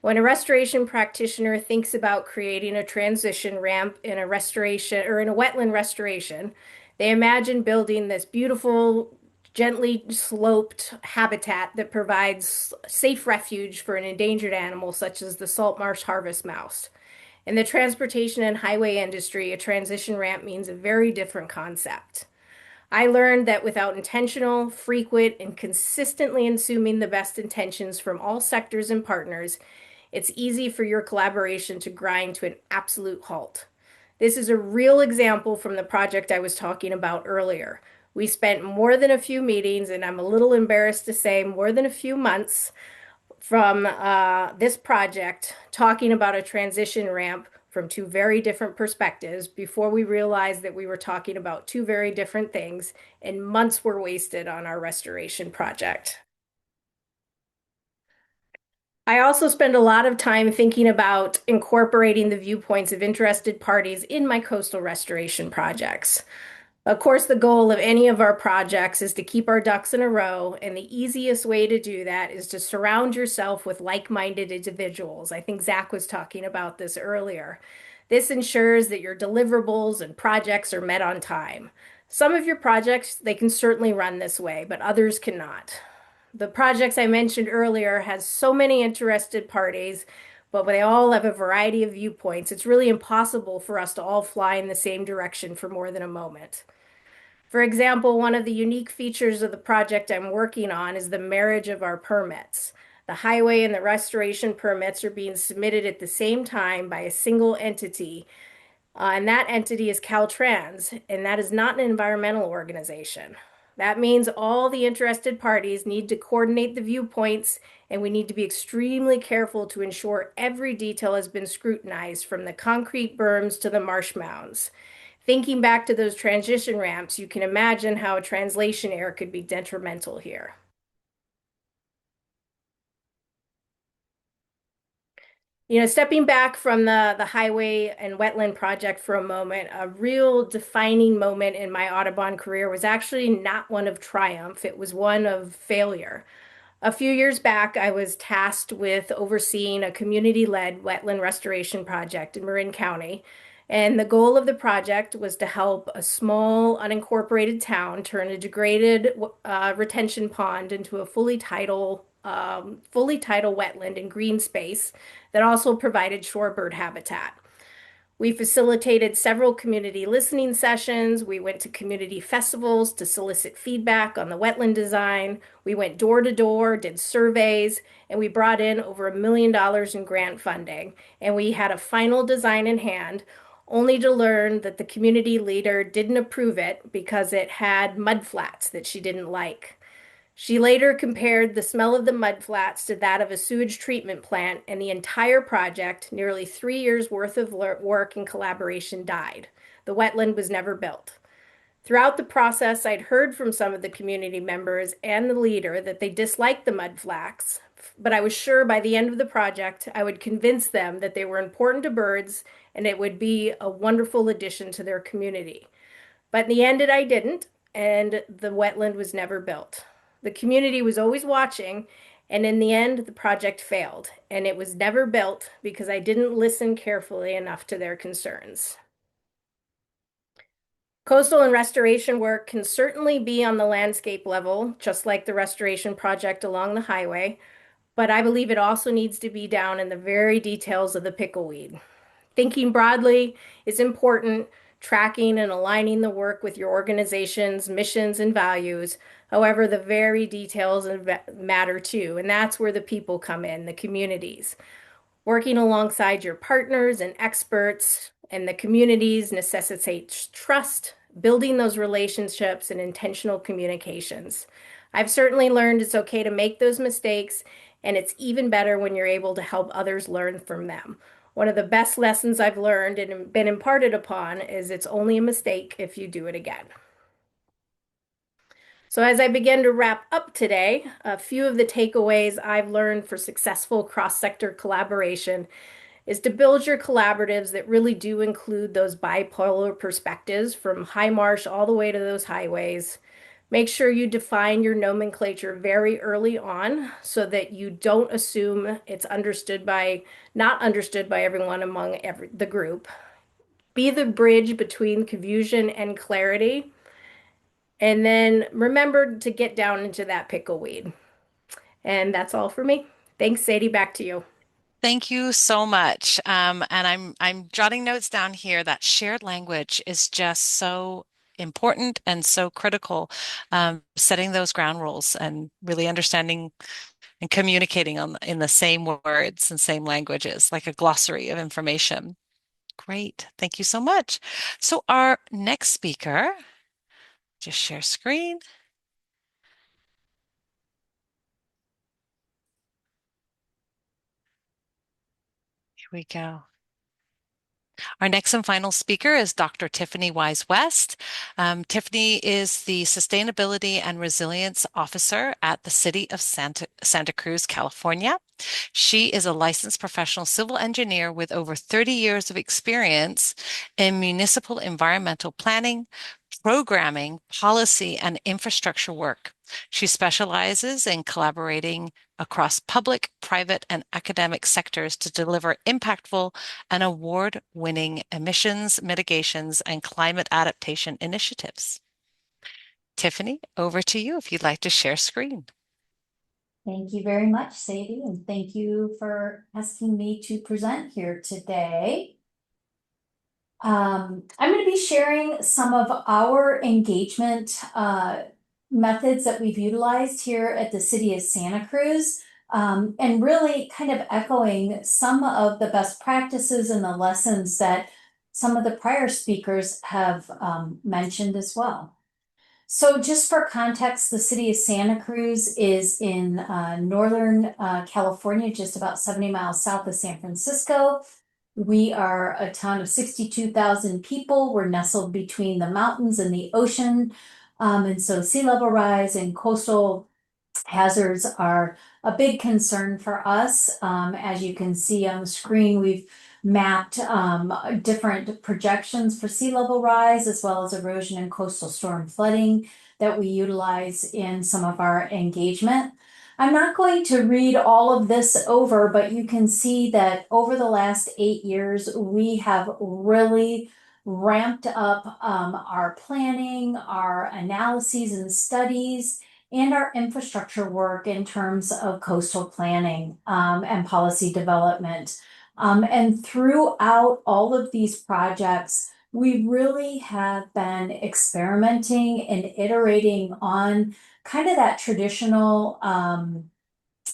when a restoration practitioner thinks about creating a transition ramp in a restoration or in a wetland restoration, they imagine building this beautiful, gently sloped habitat that provides safe refuge for an endangered animal such as the salt marsh harvest mouse. In the transportation and highway industry, a transition ramp means a very different concept. I learned that without intentional, frequent, and consistently assuming the best intentions from all sectors and partners, it's easy for your collaboration to grind to an absolute halt. This is a real example from the project I was talking about earlier. We spent more than a few meetings, and I'm a little embarrassed to say more than a few months from this project talking about a transition ramp from two very different perspectives before we realized that we were talking about two very different things, and months were wasted on our restoration project. I also spend a lot of time thinking about incorporating the viewpoints of interested parties in my coastal restoration projects. Of course, the goal of any of our projects is to keep our ducks in a row, and the easiest way to do that is to surround yourself with like-minded individuals. I think Zach was talking about this earlier. This ensures that your deliverables and projects are met on time. Some of your projects, they can certainly run this way, but others cannot. The projects I mentioned earlier has so many interested parties, but they all have a variety of viewpoints. It's really impossible for us to all fly in the same direction for more than a moment. For example, one of the unique features of the project I'm working on is the marriage of our permits. The highway and the restoration permits are being submitted at the same time by a single entity, and that entity is Caltrans, and that is not an environmental organization. That means all the interested parties need to coordinate the viewpoints, and we need to be extremely careful to ensure every detail has been scrutinized from the concrete berms to the marsh mounds. Thinking back to those transition ramps, you can imagine how a translation error could be detrimental here. Stepping back from the highway and wetland project for a moment, a real defining moment in my Audubon career was actually not one of triumph, it was one of failure. A few years back, I was tasked with overseeing a community-led wetland restoration project in Marin County. And the goal of the project was to help a small unincorporated town turn a degraded retention pond into a fully tidal wetland and green space that also provided shorebird habitat. We facilitated several community listening sessions. We went to community festivals to solicit feedback on the wetland design. We went door to door, did surveys, and we brought in over $1 million in grant funding. And we had a final design in hand, only to learn that the community leader didn't approve it because it had mud flats that she didn't like. She later compared the smell of the mudflats to that of a sewage treatment plant, and the entire project, nearly 3 years worth of work and collaboration, died. The wetland was never built. Throughout the process, I'd heard from some of the community members and the leader that they disliked the mudflats, but I was sure by the end of the project, I would convince them that they were important to birds and it would be a wonderful addition to their community. But in the end, I didn't, and the wetland was never built. The community was always watching, and in the end, the project failed, and it was never built because I didn't listen carefully enough to their concerns. Coastal and restoration work can certainly be on the landscape level, just like the restoration project along the highway, but I believe it also needs to be down in the very details of the pickleweed. Thinking broadly is important, tracking and aligning the work with your organization's missions and values. However, the very details matter too, and that's where the people come in, the communities. Working alongside your partners and experts and the communities necessitates trust, building those relationships, and intentional communications. I've certainly learned it's okay to make those mistakes, and it's even better when you're able to help others learn from them. One of the best lessons I've learned and been imparted upon is it's only a mistake if you do it again. So as I begin to wrap up today, a few of the takeaways I've learned for successful cross-sector collaboration is to build your collaboratives that really do include those bipolar perspectives from high marsh all the way to those highways. Make sure you define your nomenclature very early on so that you don't assume it's not understood by everyone among the group. Be the bridge between confusion and clarity. And then remember to get down into that pickleweed. And that's all for me. Thanks, Sadie. Back to you. Thank you so much. And I'm jotting notes down here that shared language is just so important and so critical, setting those ground rules and really understanding and communicating in the same words and same languages, like a glossary of information. Great. Thank you so much. So our next speaker, just share screen. Here we go. Our next and final speaker is Dr. Tiffany Wise West. Tiffany is the Sustainability and Resilience Officer at the City of Santa Cruz, California. She is a licensed professional civil engineer with over 30 years of experience in municipal environmental planning, programming, policy, and infrastructure work. She specializes in collaborating across public, private, and academic sectors to deliver impactful and award-winning emissions mitigations and climate adaptation initiatives. Tiffany, over to you if you'd like to share screen. Thank you very much, Sadie, and thank you for asking me to present here today. I'm going to be sharing some of our engagement methods that we've utilized here at the City of Santa Cruz, and really kind of echoing some of the best practices and the lessons that some of the prior speakers have mentioned as well. So just for context, the City of Santa Cruz is in Northern California, just about 70 miles south of San Francisco. We are a town of 62,000 people. We're nestled between the mountains and the ocean. And so sea level rise and coastal hazards are a big concern for us. As you can see on the screen, we've mapped different projections for sea level rise as well as erosion and coastal storm flooding that we utilize in some of our engagement. I'm not going to read all of this over, but you can see that over the last 8 years, we have really ramped up our planning, our analyses and studies, and our infrastructure work in terms of coastal planning and policy development. And throughout all of these projects, we really have been experimenting and iterating on kind of that traditional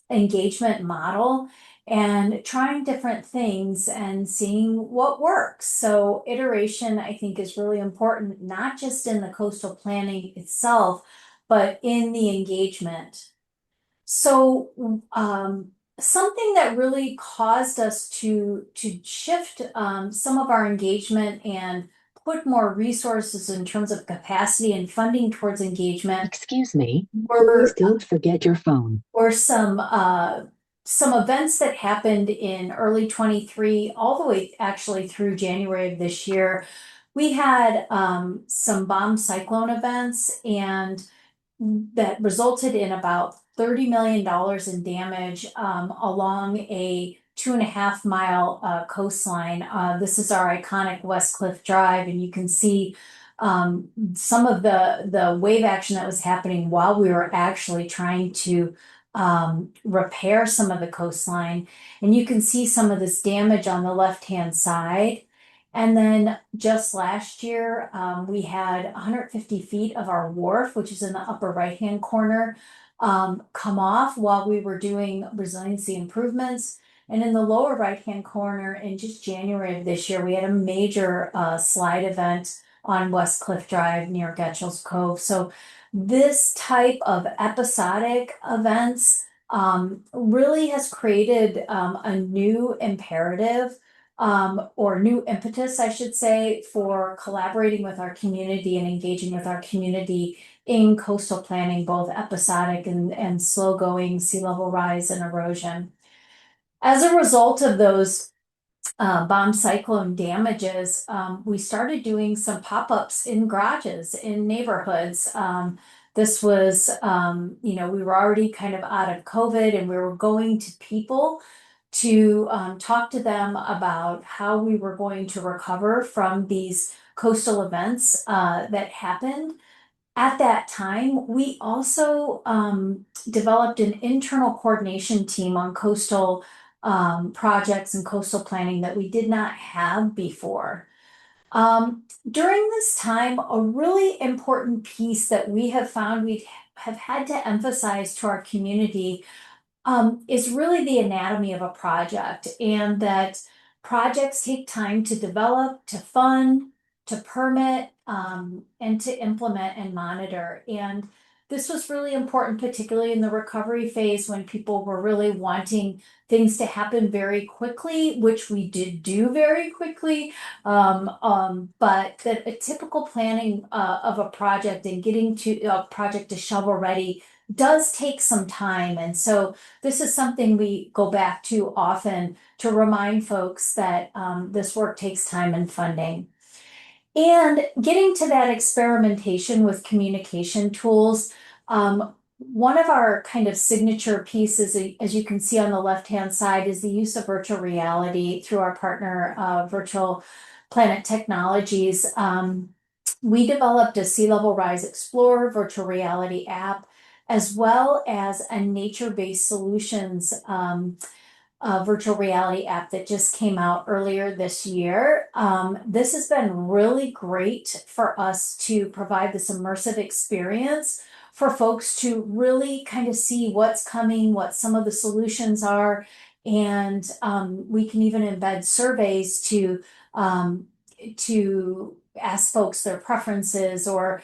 engagement model and trying different things and seeing what works. So iteration, I think, is really important, not just in the coastal planning itself, but in the engagement. So something that really caused us to shift some of our engagement and put more resources in terms of capacity and funding towards engagement. Excuse me, were please don't forget your phone. were some events that happened in early 23, all the way actually through January of this year. We had some bomb cyclone events, and that resulted in about $30 million in damage along a 2.5 mile coastline. This is our iconic West Cliff Drive, and you can see some of the wave action that was happening while we were actually trying to repair some of the coastline. And you can see some of this damage on the left-hand side. And then just last year, we had 150 feet of our wharf, which is in the upper right-hand corner, come off while we were doing resiliency improvements. And in the lower right-hand corner, in just January of this year, we had a major slide event on West Cliff Drive near Getchell's Cove. So this type of episodic events really has created a new imperative or new impetus, I should say, for collaborating with our community and engaging with our community in coastal planning, both episodic and slow going sea level rise and erosion. As a result of those bomb cyclone damages, we started doing some pop-ups in garages in neighborhoods. This was, we were already kind of out of COVID, and we were going to people to talk to them about how we were going to recover from these coastal events that happened. At that time, we also developed an internal coordination team on coastal projects and coastal planning that we did not have before. During this time, a really important piece that we have found we have had to emphasize to our community is really the anatomy of a project, and that projects take time to develop, to fund, to permit, and to implement and monitor. And this was really important, particularly in the recovery phase when people were really wanting things to happen very quickly, which we did do very quickly. But that a typical planning of a project and getting to a project to shovel ready does take some time. And so this is something we go back to often to remind folks that this work takes time and funding. And getting to that experimentation with communication tools, one of our kind of signature pieces, as you can see on the left-hand side, is the use of virtual reality through our partner, Virtual Planet Technologies. We developed a Sea Level Rise Explorer virtual reality app, as well as a nature-based solutions virtual reality app that just came out earlier this year. This has been really great for us to provide this immersive experience for folks to really kind of see what's coming, what some of the solutions are, and we can even embed surveys to ask folks their preferences, or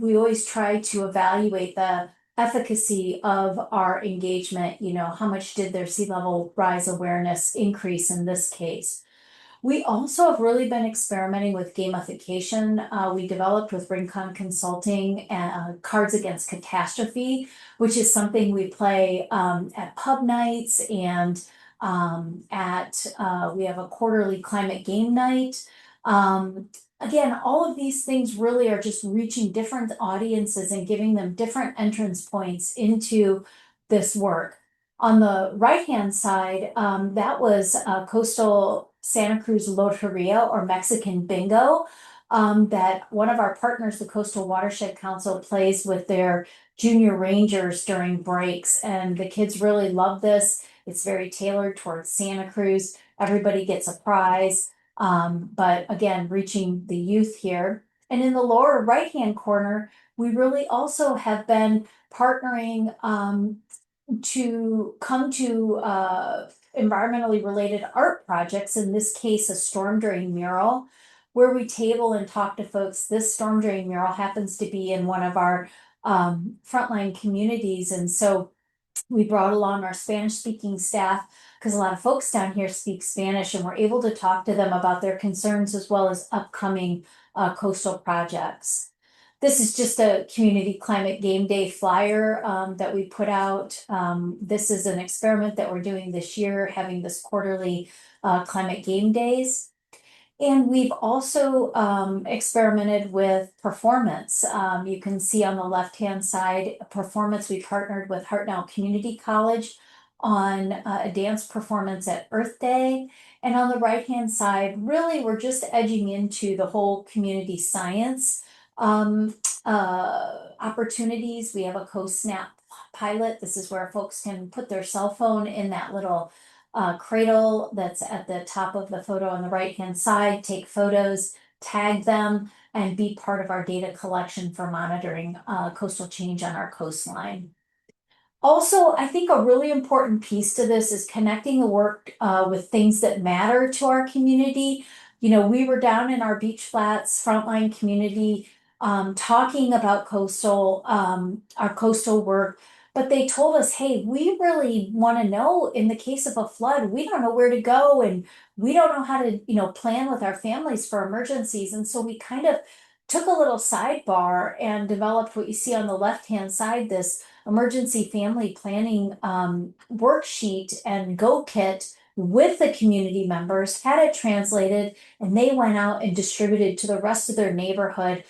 we always try to evaluate the efficacy of our engagement. How much did their sea level rise awareness increase in this case? We also have really been experimenting with gamification. We developed with Rincon Consulting Cards Against Catastrophe, which is something we play at pub nights, and we have a quarterly climate game night. Again, all of these things really are just reaching different audiences and giving them different entrance points into this work. On the right-hand side, that was Coastal Santa Cruz Loteria, or Mexican Bingo, that one of our partners, the Coastal Watershed Council, plays with their junior rangers during breaks. And the kids really love this. It's very tailored towards Santa Cruz. Everybody gets a prize. But again, reaching the youth here. And in the lower right-hand corner, we really also have been partnering to come to environmentally related art projects, in this case, a storm drain mural, where we table and talk to folks. This storm drain mural happens to be in one of our frontline communities. And so we brought along our Spanish speaking staff because a lot of folks down here speak Spanish, and we're able to talk to them about their concerns as well as upcoming coastal projects. This is just a community climate game day flyer that we put out. This is an experiment that we're doing this year, having this quarterly climate game days. And we've also experimented with performance. You can see on the left-hand side, performance. We partnered with Hartnell Community College on a dance performance at Earth Day. And on the right-hand side, really, we're just edging into the whole community science opportunities. We have a CoSnap pilot. This is where folks can put their cell phone in that little cradle that's at the top of the photo on the right-hand side, take photos, tag them, and be part of our data collection for monitoring coastal change on our coastline. Also, I think a really important piece to this is connecting the work with things that matter to our community. You know, we were down in our Beach Flats frontline community talking about our coastal work, but they told us, hey, we really want to know in the case of a flood, we don't know where to go, and we don't know how to, plan with our families for emergencies. And so we kind of took a little sidebar and developed what you see on the left-hand side, this emergency family planning worksheet and go kit with the community members, had it translated, and they went out and distributed to the rest of their neighborhood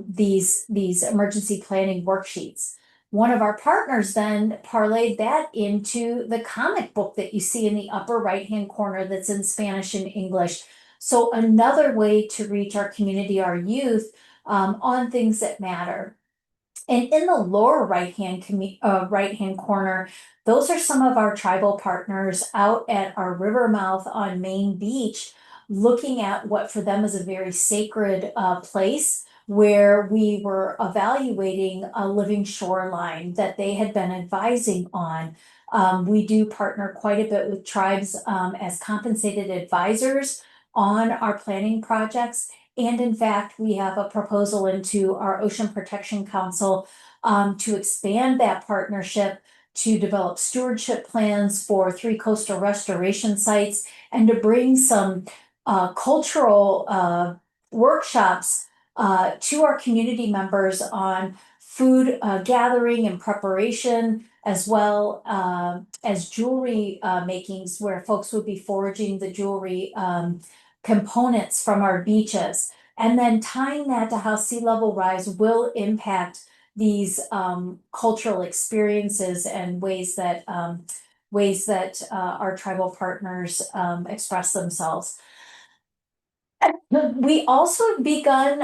these emergency planning worksheets. One of our partners then parlayed that into the comic book that you see in the upper right-hand corner that's in Spanish and English. So another way to reach our community, our youth, on things that matter. And in the lower right-hand corner, those are some of our tribal partners out at our river mouth on Main Beach, looking at what for them is a very sacred place where we were evaluating a living shoreline that they had been advising on. We do partner quite a bit with tribes as compensated advisors on our planning projects. And in fact, we have a proposal into our Ocean Protection Council to expand that partnership to develop stewardship plans for 3 coastal restoration sites and to bring some cultural workshops to our community members on food gathering and preparation, as well as jewelry makings, where folks would be foraging the jewelry components from our beaches, and then tying that to how sea level rise will impact these cultural experiences and ways that our tribal partners express themselves. We also have begun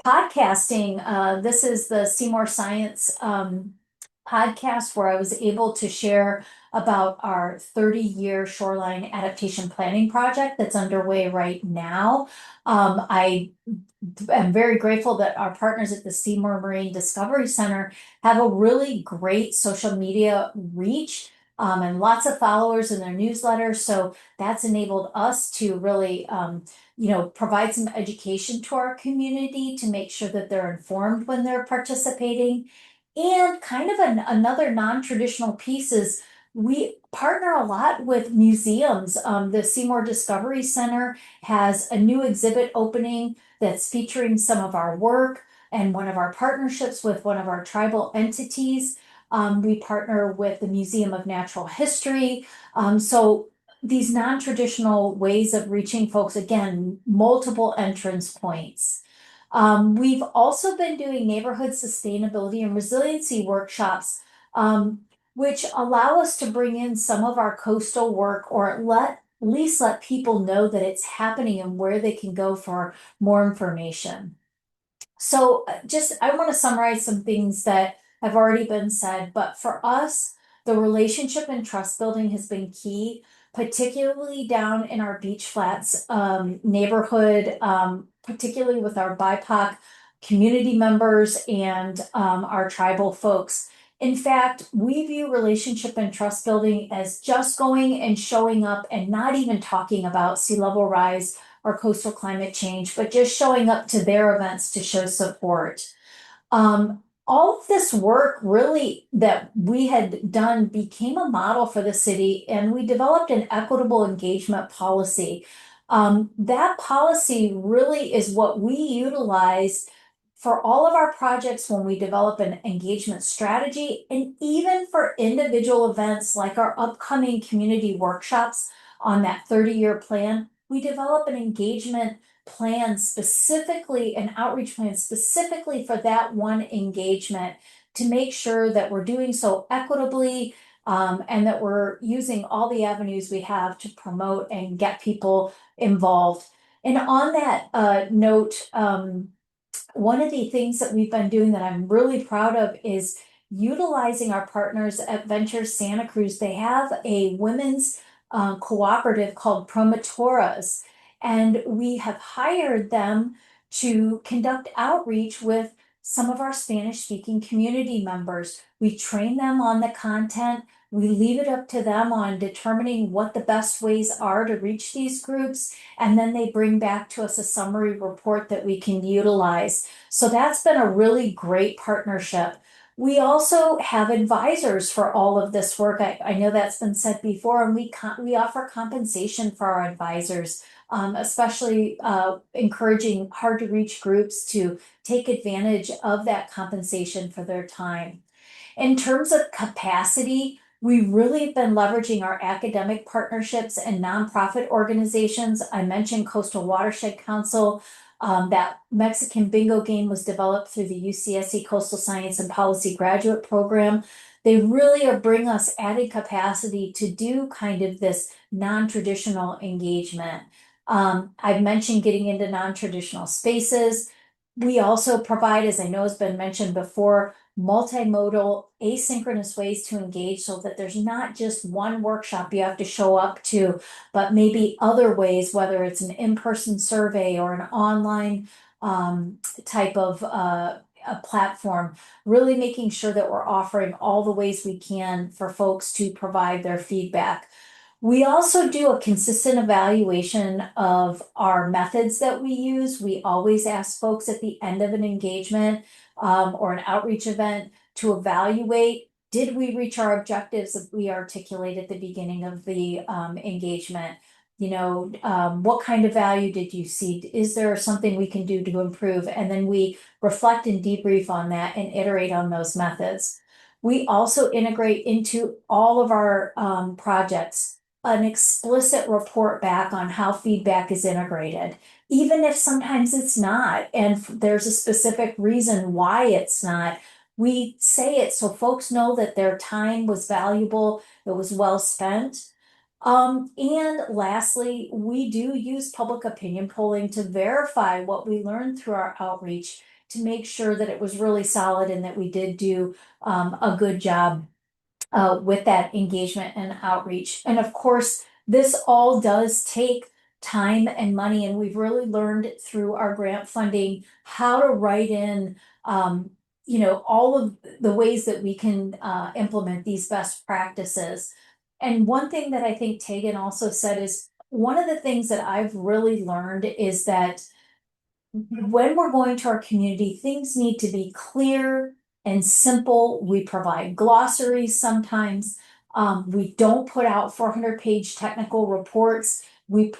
podcasting. This is the Seymour Science podcast where I was able to share about our 30-year shoreline adaptation planning project that's underway right now. I am very grateful that our partners at the Seymour Marine Discovery Center have a really great social media reach and lots of followers in their newsletter. So that's enabled us to really provide some education to our community to make sure that they're informed when they're participating. And kind of another non-traditional piece is we partner a lot with museums. The Seymour Discovery Center has a new exhibit opening that's featuring some of our work and one of our partnerships with one of our tribal entities. We partner with the Museum of Natural History. So these non-traditional ways of reaching folks, again, multiple entrance points. We've also been doing neighborhood sustainability and resiliency workshops, which allow us to bring in some of our coastal work, or at least let people know that it's happening and where they can go for more information. So I want to summarize some things that have already been said, but for us, the relationship and trust building has been key, particularly down in our Beach Flats neighborhood, particularly with our BIPOC community members and our tribal folks. In fact, we view relationship and trust building as just going and showing up and not even talking about sea level rise or coastal climate change, but just showing up to their events to show support. all of this work really that we had done became a model for the city, and we developed an equitable engagement policy. That policy really is what we utilize for all of our projects when we develop an engagement strategy, and even for individual events like our upcoming community workshops on that 30-year plan. We develop an engagement plan specifically, an outreach plan specifically for that one engagement to make sure that we're doing so equitably, and that we're using all the avenues we have to promote and get people involved. And on that note, one of the things that we've been doing that I'm really proud of is utilizing our partners at Venture Santa Cruz. They have a women's cooperative called Promotoras, and we have hired them to conduct outreach with some of our Spanish-speaking community members. We train them on the content. We leave it up to them on determining what the best ways are to reach these groups, and then they bring back to us a summary report that we can utilize. So that's been a really great partnership. We also have advisors for all of this work. I know that's been said before, and we offer compensation for our advisors, especially encouraging hard to reach groups to take advantage of that compensation for their time. In terms of capacity, we really have been leveraging our academic partnerships and nonprofit organizations. I mentioned Coastal Watershed Council. That Mexican bingo game was developed through the UCSC Coastal Science and Policy Graduate Program. They really are bring us added capacity to do kind of this non-traditional engagement. I've mentioned getting into non-traditional spaces. We also provide, as I know has been mentioned before, multimodal asynchronous ways to engage so that there's not just one workshop you have to show up to, but maybe other ways, whether it's an in-person survey or an online type of a platform, really making sure that we're offering all the ways we can for folks to provide their feedback. We also do a consistent evaluation of our methods that we use. We always ask folks at the end of an engagement or an outreach event to evaluate, did we reach our objectives that we articulated at the beginning of the engagement? You know, what kind of value did you see? Is there something we can do to improve? And then we reflect and debrief on that and iterate on those methods. We also integrate into all of our projects an explicit report back on how feedback is integrated, even if sometimes it's not, and there's a specific reason why it's not. We say it so folks know that their time was valuable, it was well spent. And lastly, we do use public opinion polling to verify what we learned through our outreach to make sure that it was really solid and that we did do a good job with that engagement and outreach. And of course, this all does take time and money, and we've really learned through our grant funding how to write in, you know, all of the ways that we can implement these best practices. And one thing that I think Tegan also said is one of the things that I've really learned is that when we're going to our community, things need to be clear and simple. We provide glossaries sometimes. We don't put out 400-page technical reports. We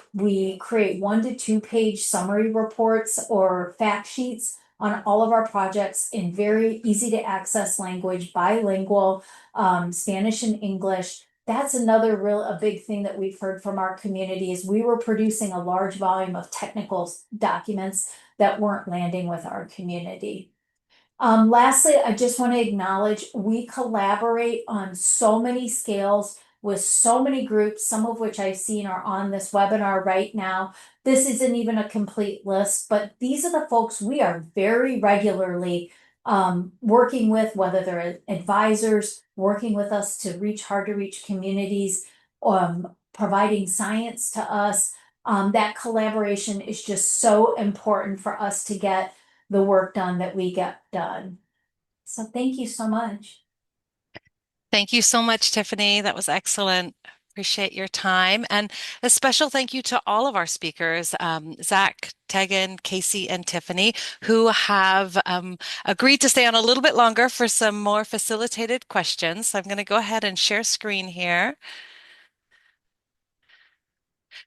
create 1 to 2 page summary reports or fact sheets on all of our projects in very easy to access language, bilingual, Spanish and English. That's another a big thing that we've heard from our community is we were producing a large volume of technical documents that weren't landing with our community. Lastly, I just want to acknowledge we collaborate on so many scales with so many groups, some of which I've seen are on this webinar right now. This isn't even a complete list, but these are the folks we are very regularly working with, whether they're advisors, working with us to reach hard to reach communities, providing science to us. That collaboration is just so important for us to get the work done that we get done. So thank you so much. Thank you so much, Tiffany. That was excellent. Appreciate your time. And a special thank you to all of our speakers, Zach, Tegan, Casey, and Tiffany, who have agreed to stay on a little bit longer for some more facilitated questions. So I'm going to go ahead and share screen here.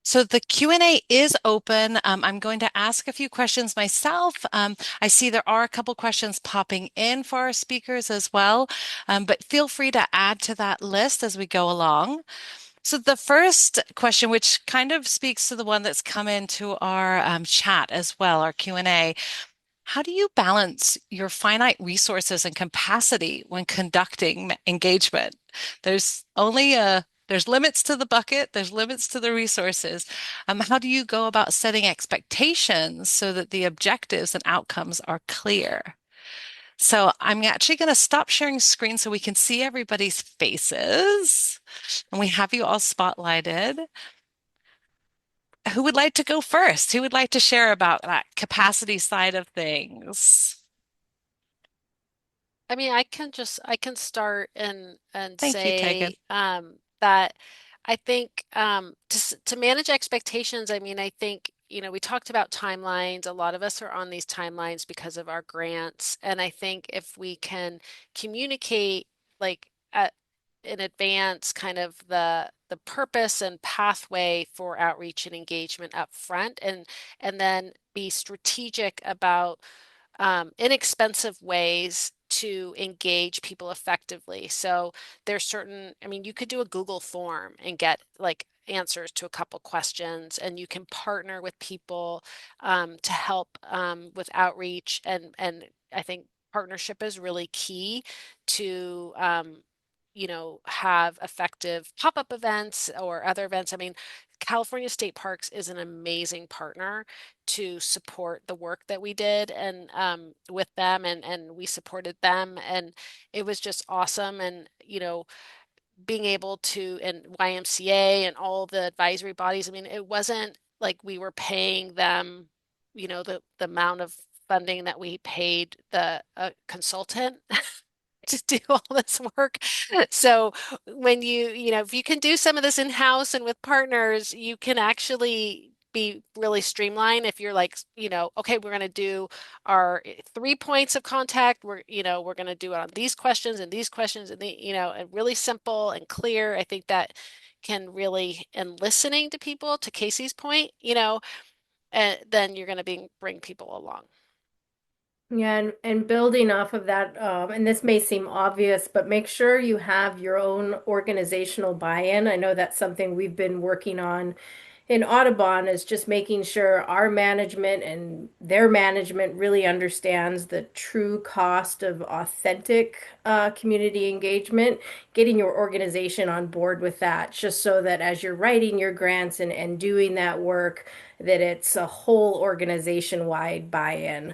So the Q&A is open. I'm going to ask a few questions myself. I see there are a couple questions popping in for our speakers as well, but feel free to add to that list as we go along. So the first question, which kind of speaks to the one that's come into our chat as well, our Q&A, how do you balance your finite resources and capacity when conducting engagement? There's only there's limits to the bucket, there's limits to the resources. How do you go about setting expectations so that the objectives and outcomes are clear? So I'm actually going to stop sharing screen so we can see everybody's faces. And we have you all spotlighted. Who would like to go first? Who would like to share about that capacity side of things? I mean, I can start and Thank you, Tegan. say that I think to manage expectations, I mean, I think, you know, we talked about timelines. A lot of us are on these timelines because of our grants. And I think if we can communicate like in advance kind of the purpose and pathway for outreach and engagement up front and then be strategic about inexpensive ways to engage people effectively. So there's certain, I mean, you could do a Google form and get like answers to a couple questions, and you can partner with people to help with outreach. And I think partnership is really key to you know, have effective pop-up events or other events. I mean, California State Parks is an amazing partner to support the work that we did and with them and we supported them and it was just awesome. And you know, being able to and YMCA and all the advisory bodies, I mean, it wasn't like we were paying them, you know, the amount of funding that we paid the consultant to do all this work. So when you know, if you can do some of this in-house and with partners, you can actually be really streamlined if you're like, you know, okay, we're going to do our 3 points of contact. We're, you know, we're going to do it on these questions and these questions and the, you know, and really simple and clear. I think that can really, and listening to people, to Casey's point, you know, and then you're going to bring people along. Yeah, and building off of that, and this may seem obvious, but make sure you have your own organizational buy-in. I know that's something we've been working on in Audubon, is just making sure our management and their management really understands the true cost of authentic community engagement, getting your organization on board with that, just so that as you're writing your grants and doing that work, that it's a whole organization-wide buy-in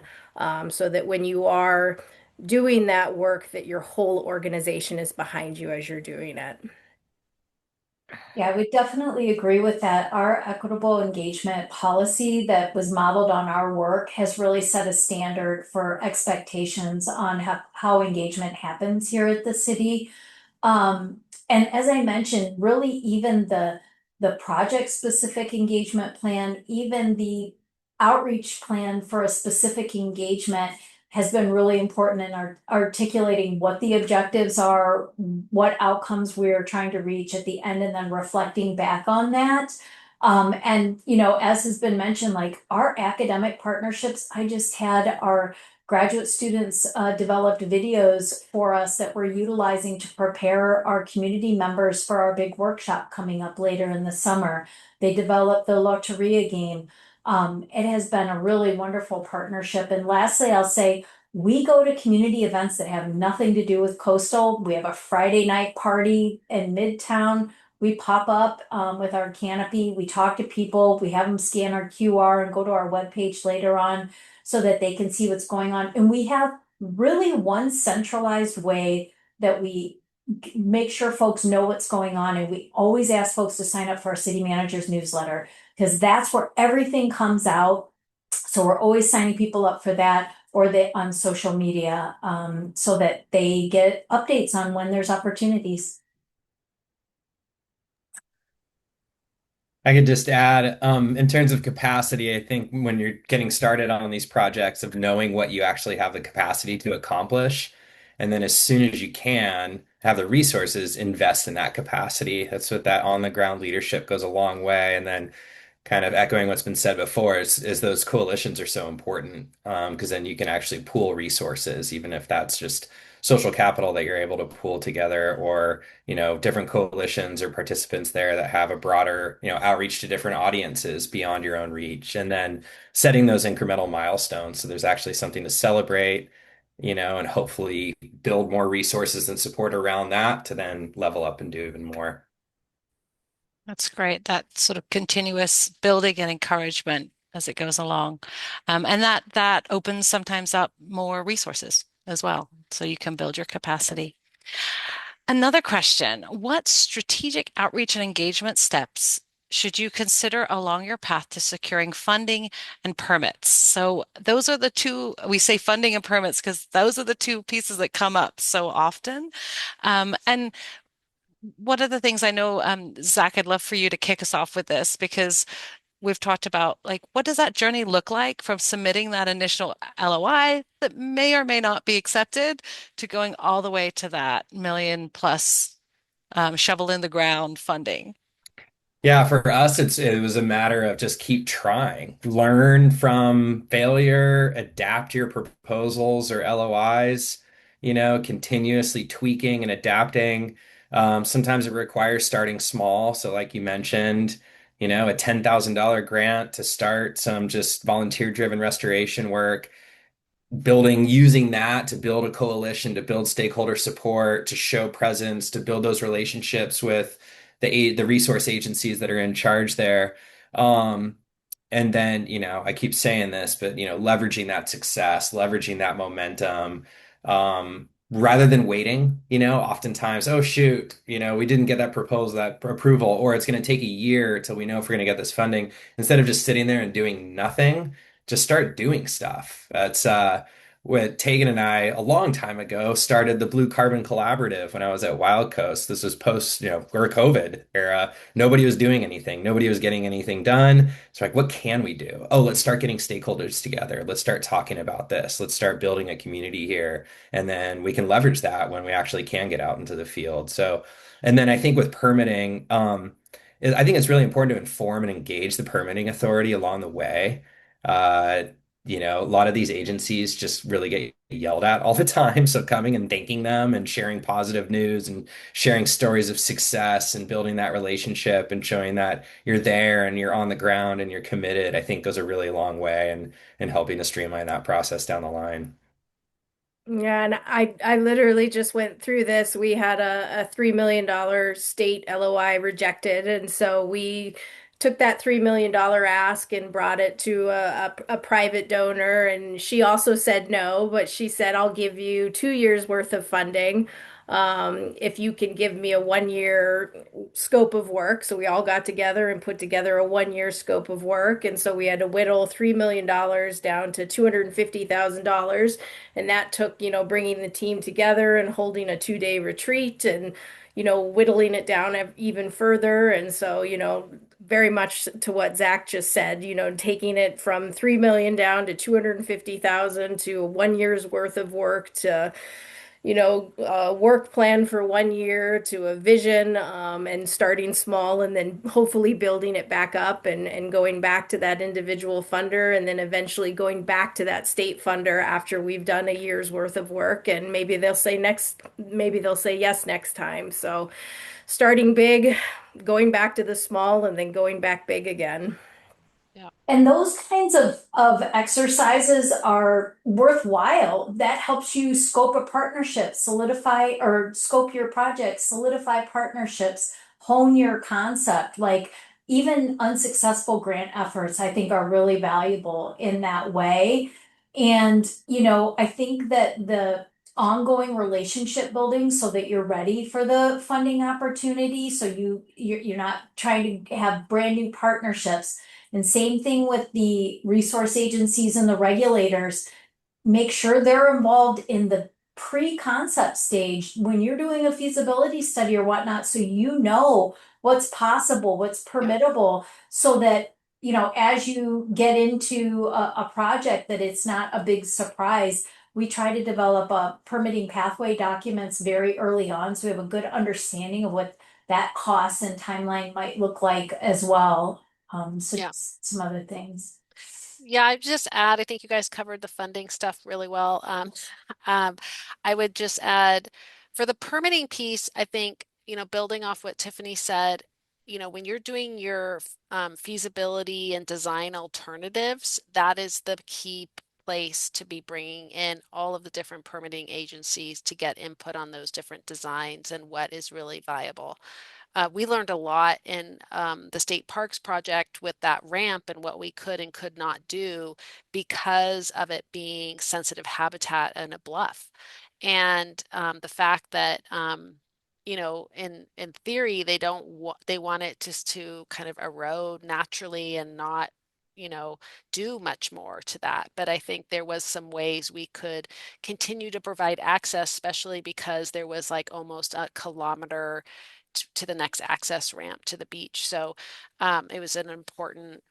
so that when you are doing that work, that your whole organization is behind you as you're doing it. Yeah, I would definitely agree with that. Our equitable engagement policy that was modeled on our work has really set a standard for expectations on how engagement happens here at the city. And as I mentioned, really even the project specific engagement plan, even the outreach plan for a specific engagement has been really important in articulating what the objectives are, what outcomes we're trying to reach at the end, and then reflecting back on that. And you know, as has been mentioned, like our academic partnerships, I just had our graduate students developed videos for us that we're utilizing to prepare our community members for our big workshop coming up later in the summer. They developed the Loteria game. It has been a really wonderful partnership. And lastly, I'll say we go to community events that have nothing to do with Coastal. We have a Friday night party in Midtown. We pop up with our canopy. We talk to people. We have them scan our QR and go to our webpage later on so that they can see what's going on. And we have really one centralized way that we make sure folks know what's going on. And we always ask folks to sign up for our city manager's newsletter, because that's where everything comes out. So we're always signing people up for that, or they on social media, so that they get updates on when there's opportunities. I could just add, in terms of capacity, I think when you're getting started on these projects, of knowing what you actually have the capacity to accomplish, and then as soon as you can have the resources, invest in that capacity. That's what that on the ground leadership goes a long way. And then kind of echoing what's been said before is those coalitions are so important, because then you can actually pool resources, even if that's just social capital that you're able to pool together, or different coalitions or participants there that have a broader outreach to different audiences beyond your own reach, and then setting those incremental milestones so there's actually something to celebrate, and hopefully build more resources and support around that to then level up and do even more. That's great. That sort of continuous building and encouragement as it goes along. And that opens sometimes up more resources as well, so you can build your capacity. Another question, what strategic outreach and engagement steps should you consider along your path to securing funding and permits? So those are the two, we say funding and permits because those are the two pieces that come up so often. And what are the things I know, Zach, I'd love for you to kick us off with this, because we've talked about, like, what does that journey look like from submitting that initial LOI that may or may not be accepted to going all the way to that million plus shovel in the ground funding? Yeah, for us, it was a matter of just keep trying, learn from failure, adapt your proposals or LOIs, continuously tweaking and adapting. Sometimes it requires starting small. So, like you mentioned, a $10,000 grant to start some just volunteer-driven restoration work, using that to build a coalition, to build stakeholder support, to show presence, to build those relationships with the resource agencies that are in charge there. And then, I keep saying this, but leveraging that success, leveraging that momentum, rather than waiting, oftentimes, oh shoot, we didn't get that proposal, that approval, or it's going to take a year till we know if we're going to get this funding. Instead of just sitting there and doing nothing, just start doing stuff. That's what Tegan and I, a long time ago, started the Blue Carbon Collaborative when I was at Wild Coast. This was post, or COVID era. Nobody was doing anything. Nobody was getting anything done. So like, what can we do? Oh, let's start getting stakeholders together. Let's start talking about this. Let's start building a community here. And then we can leverage that when we actually can get out into the field. So, and then I think with permitting, I think it's really important to inform and engage the permitting authority along the way. Uh, a lot of these agencies just really get yelled at all the time. So coming and thanking them and sharing positive news and sharing stories of success and building that relationship and showing that you're there and you're on the ground and you're committed, I think goes a really long way and helping to streamline that process down the line. Yeah, and I literally just went through this. We had a $3 million state LOI rejected, and so we took that $3 million ask and brought it to a private donor, and she also said no, but she said, I'll give you 2 years worth of funding, if you can give me a 1 year scope of work. So we all got together and put together a 1 year scope of work, and so we had to whittle $3 million down to $250,000. And that took, bringing the team together and holding a 2 day retreat and, whittling it down even further. And so, very much to what Zach just said, taking it from 3 million down to 250,000 to 1 year's worth of work to, a work plan for 1 year to a vision, and starting small and then hopefully building it back up and going back to that individual funder and then eventually going back to that state funder after we've done a year's worth of work. And maybe they'll say yes next time. So starting big, going back to the small, and then going back big again. And those kinds of exercises are worthwhile. That helps you scope a partnership, solidify or scope your project, solidify partnerships, hone your concept. Like even unsuccessful grant efforts, I think are really valuable in that way. And, I think that the ongoing relationship building so that you're ready for the funding opportunity. So you're not trying to have brand new partnerships. And same thing with the resource agencies and the regulators. Make sure they're involved in the pre-concept stage when you're doing a feasibility study or whatnot, so you know what's possible, what's permittable, so that as you get into a project, that it's not a big surprise. We try to develop a permitting pathway documents very early on, so we have a good understanding of what that cost and timeline might look like as well. So Yeah. just some other things. Yeah, I'd just add, I think you guys covered the funding stuff really well. I would just add for the permitting piece, I think, building off what Tiffany said, when you're doing your feasibility and design alternatives, that is the key place to be bringing in all of the different permitting agencies to get input on those different designs and what is really viable. We learned a lot in the state parks project with that ramp and what we could and could not do because of it being sensitive habitat and a bluff. And the fact that in theory they want it just to kind of erode naturally and not do much more to that. But I think there was some ways we could continue to provide access, especially because there was like almost a kilometer to the next access ramp to the beach. So it was an important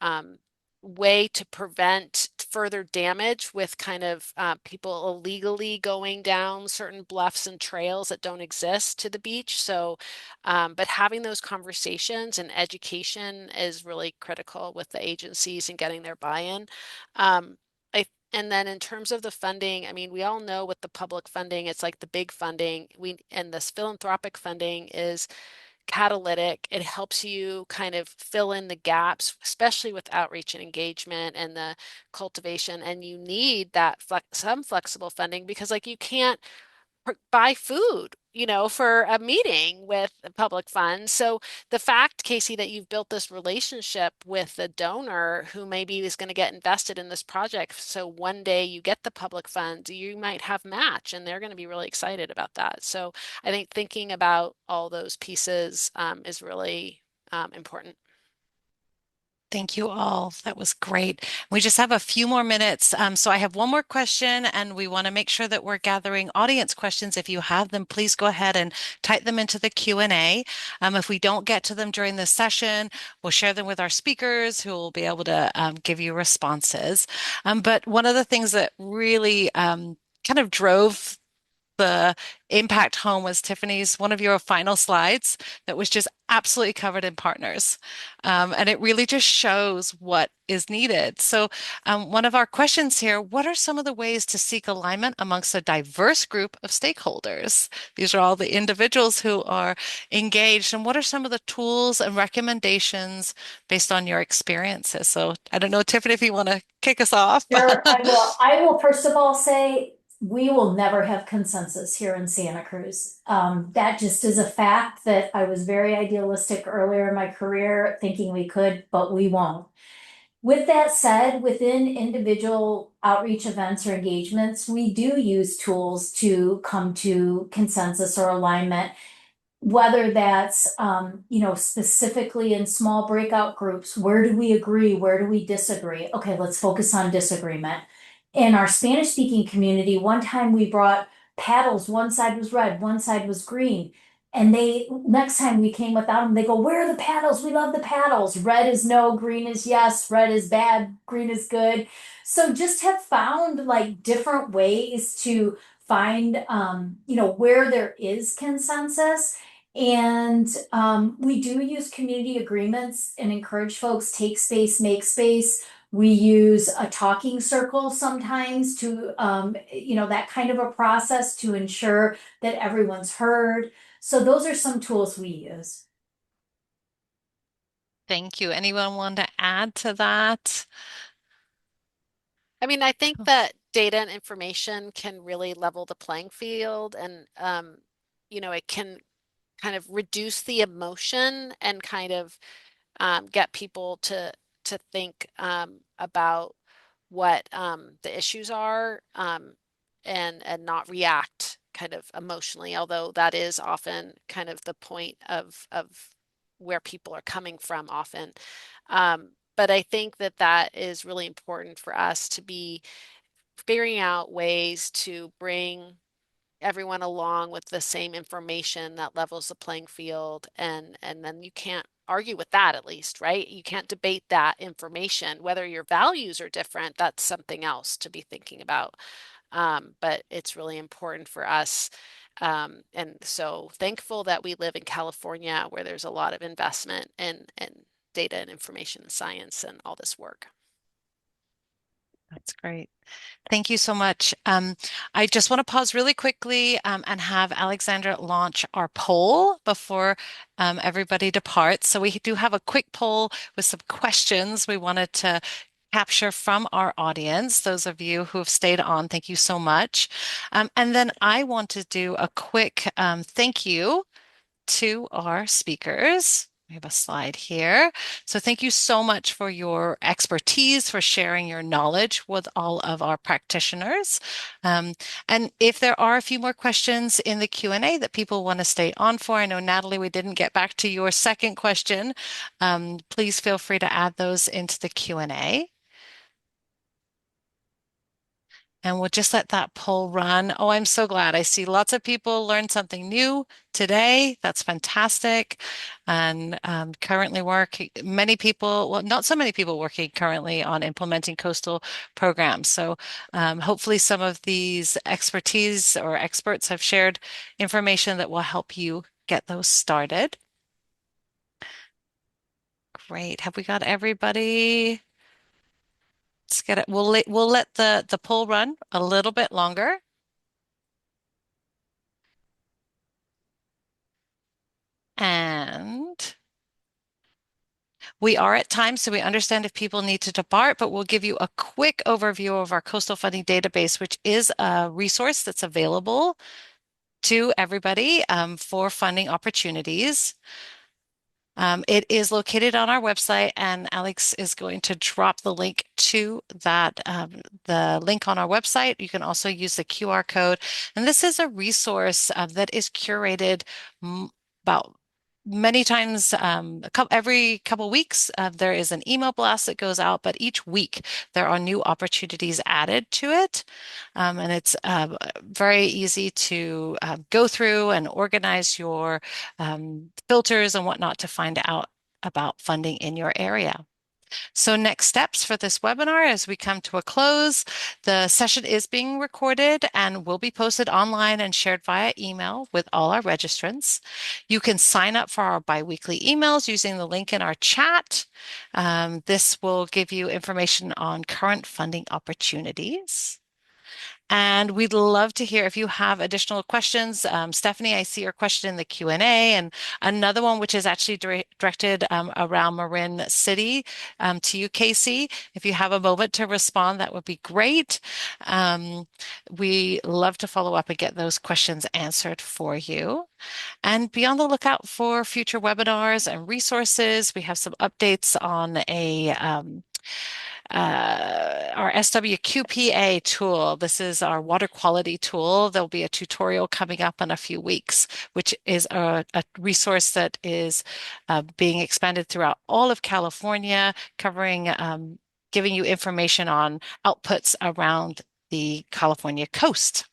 way to prevent further damage with kind of people illegally going down certain bluffs and trails that don't exist to the beach. So, but having those conversations and education is really critical with the agencies and getting their buy-in. And then in terms of the funding, I mean, we all know with the public funding, it's like the big funding. And this philanthropic funding is catalytic. It helps you kind of fill in the gaps, especially with outreach and engagement and the cultivation. And you need that some flexible funding because like you can't buy food, for a meeting with public funds. So the fact, Casey, that you've built this relationship with a donor who maybe is going to get invested in this project. So one day you get the public funds, you might have match and they're going to be really excited about that. So I think thinking about all those pieces is really important. Thank you all. That was great. We just have a few more minutes. So I have one more question, and we want to make sure that we're gathering audience questions. If you have them, please go ahead and type them into the Q&A. If we don't get to them during this session, we'll share them with our speakers who will be able to give you responses. But one of the things that really kind of drove the impact home was Tiffany's one of your final slides that was just absolutely covered in partners. And it really just shows what is needed. So one of our questions here, what are some of the ways to seek alignment amongst a diverse group of stakeholders? These are all the individuals who are engaged. And what are some of the tools and recommendations based on your experiences? So I don't know, Tiffany, if you want to kick us off. Sure, I will. I will first of all say we will never have consensus here in Santa Cruz. That just is a fact that I was very idealistic earlier in my career, thinking we could, but we won't. With that said, within individual outreach events or engagements, we do use tools to come to consensus or alignment, whether that's specifically in small breakout groups. Where do we agree? Where do we disagree? Okay, let's focus on disagreement. In our Spanish speaking community, one time we brought paddles. One side was red, one side was green. And next time we came without them, they go, where are the paddles? We love the paddles. Red is no, green is yes, red is bad, green is good. So just have found like different ways to find, where there is consensus. And we do use community agreements and encourage folks take space, make space. We use a talking circle sometimes to, that kind of a process to ensure that everyone's heard. So those are some tools we use. Thank you. Anyone want to add to that? I mean, I think that data and information can really level the playing field and, it can kind of reduce the emotion and kind of get people to think about what the issues are and not react kind of emotionally, although that is often kind of the point of where people are coming from often. But I think that is really important for us to be figuring out ways to bring everyone along with the same information that levels the playing field, and then you can't argue with that, at least, right? You can't debate that information. Whether your values are different, that's something else to be thinking about. But it's really important for us. And so thankful that we live in California, where there's a lot of investment in data and information science and all this work. That's great. Thank you so much. I just want to pause really quickly and have Alexandra launch our poll before everybody departs. So we do have a quick poll with some questions we wanted to capture from our audience. Those of you who have stayed on, thank you so much. And then I want to do a quick thank you to our speakers. We have a slide here. So thank you so much for your expertise, for sharing your knowledge with all of our practitioners. And if there are a few more questions in the Q&A that people want to stay on for, I know, Natalie, we didn't get back to your second question. Please feel free to add those into the Q&A. And we'll just let that poll run. Oh, I'm so glad. I see lots of people learned something new today. That's fantastic. And currently many people, well, not so many people working currently on implementing coastal programs. So hopefully some of these expertise or experts have shared information that will help you get those started. Great. Have we got everybody? Let's get it. We'll let the poll run a little bit longer. And we are at time, so we understand if people need to depart, but we'll give you a quick overview of our coastal funding database, which is a resource that's available to everybody for funding opportunities. It is located on our website, and Alex is going to drop the link to that, the link on our website. You can also use the QR code. And this is a resource that is curated about many times, every couple weeks, there is an email blast that goes out, but each week there are new opportunities added to it. And it's very easy to go through and organize your filters and whatnot to find out about funding in your area. So next steps for this webinar as we come to a close, the session is being recorded and will be posted online and shared via email with all our registrants. You can sign up for our biweekly emails using the link in our chat. This will give you information on current funding opportunities. And we'd love to hear if you have additional questions. Stephanie, I see your question in the Q&A, and another one which is actually directed around Marin City to you, Casey. If you have a moment to respond, that would be great. We love to follow up and get those questions answered for you. And be on the lookout for future webinars and resources. We have some updates on our SWQPA tool. This is our water quality tool. There'll be a tutorial coming up in a few weeks, which is a resource that is being expanded throughout all of California, covering, giving you information on outputs around the California coast.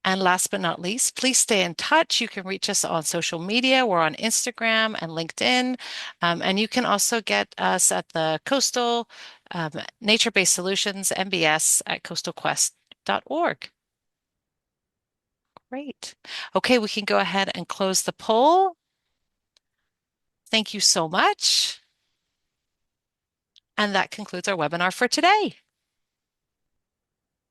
And last but not least, please stay in touch. You can reach us on social media. We're on Instagram and LinkedIn. And you can also get us at the Coastal Nature-Based Solutions, NBS, at coastalquest.org. Great. Okay, we can go ahead and close the poll. Thank you so much. And that concludes our webinar for today.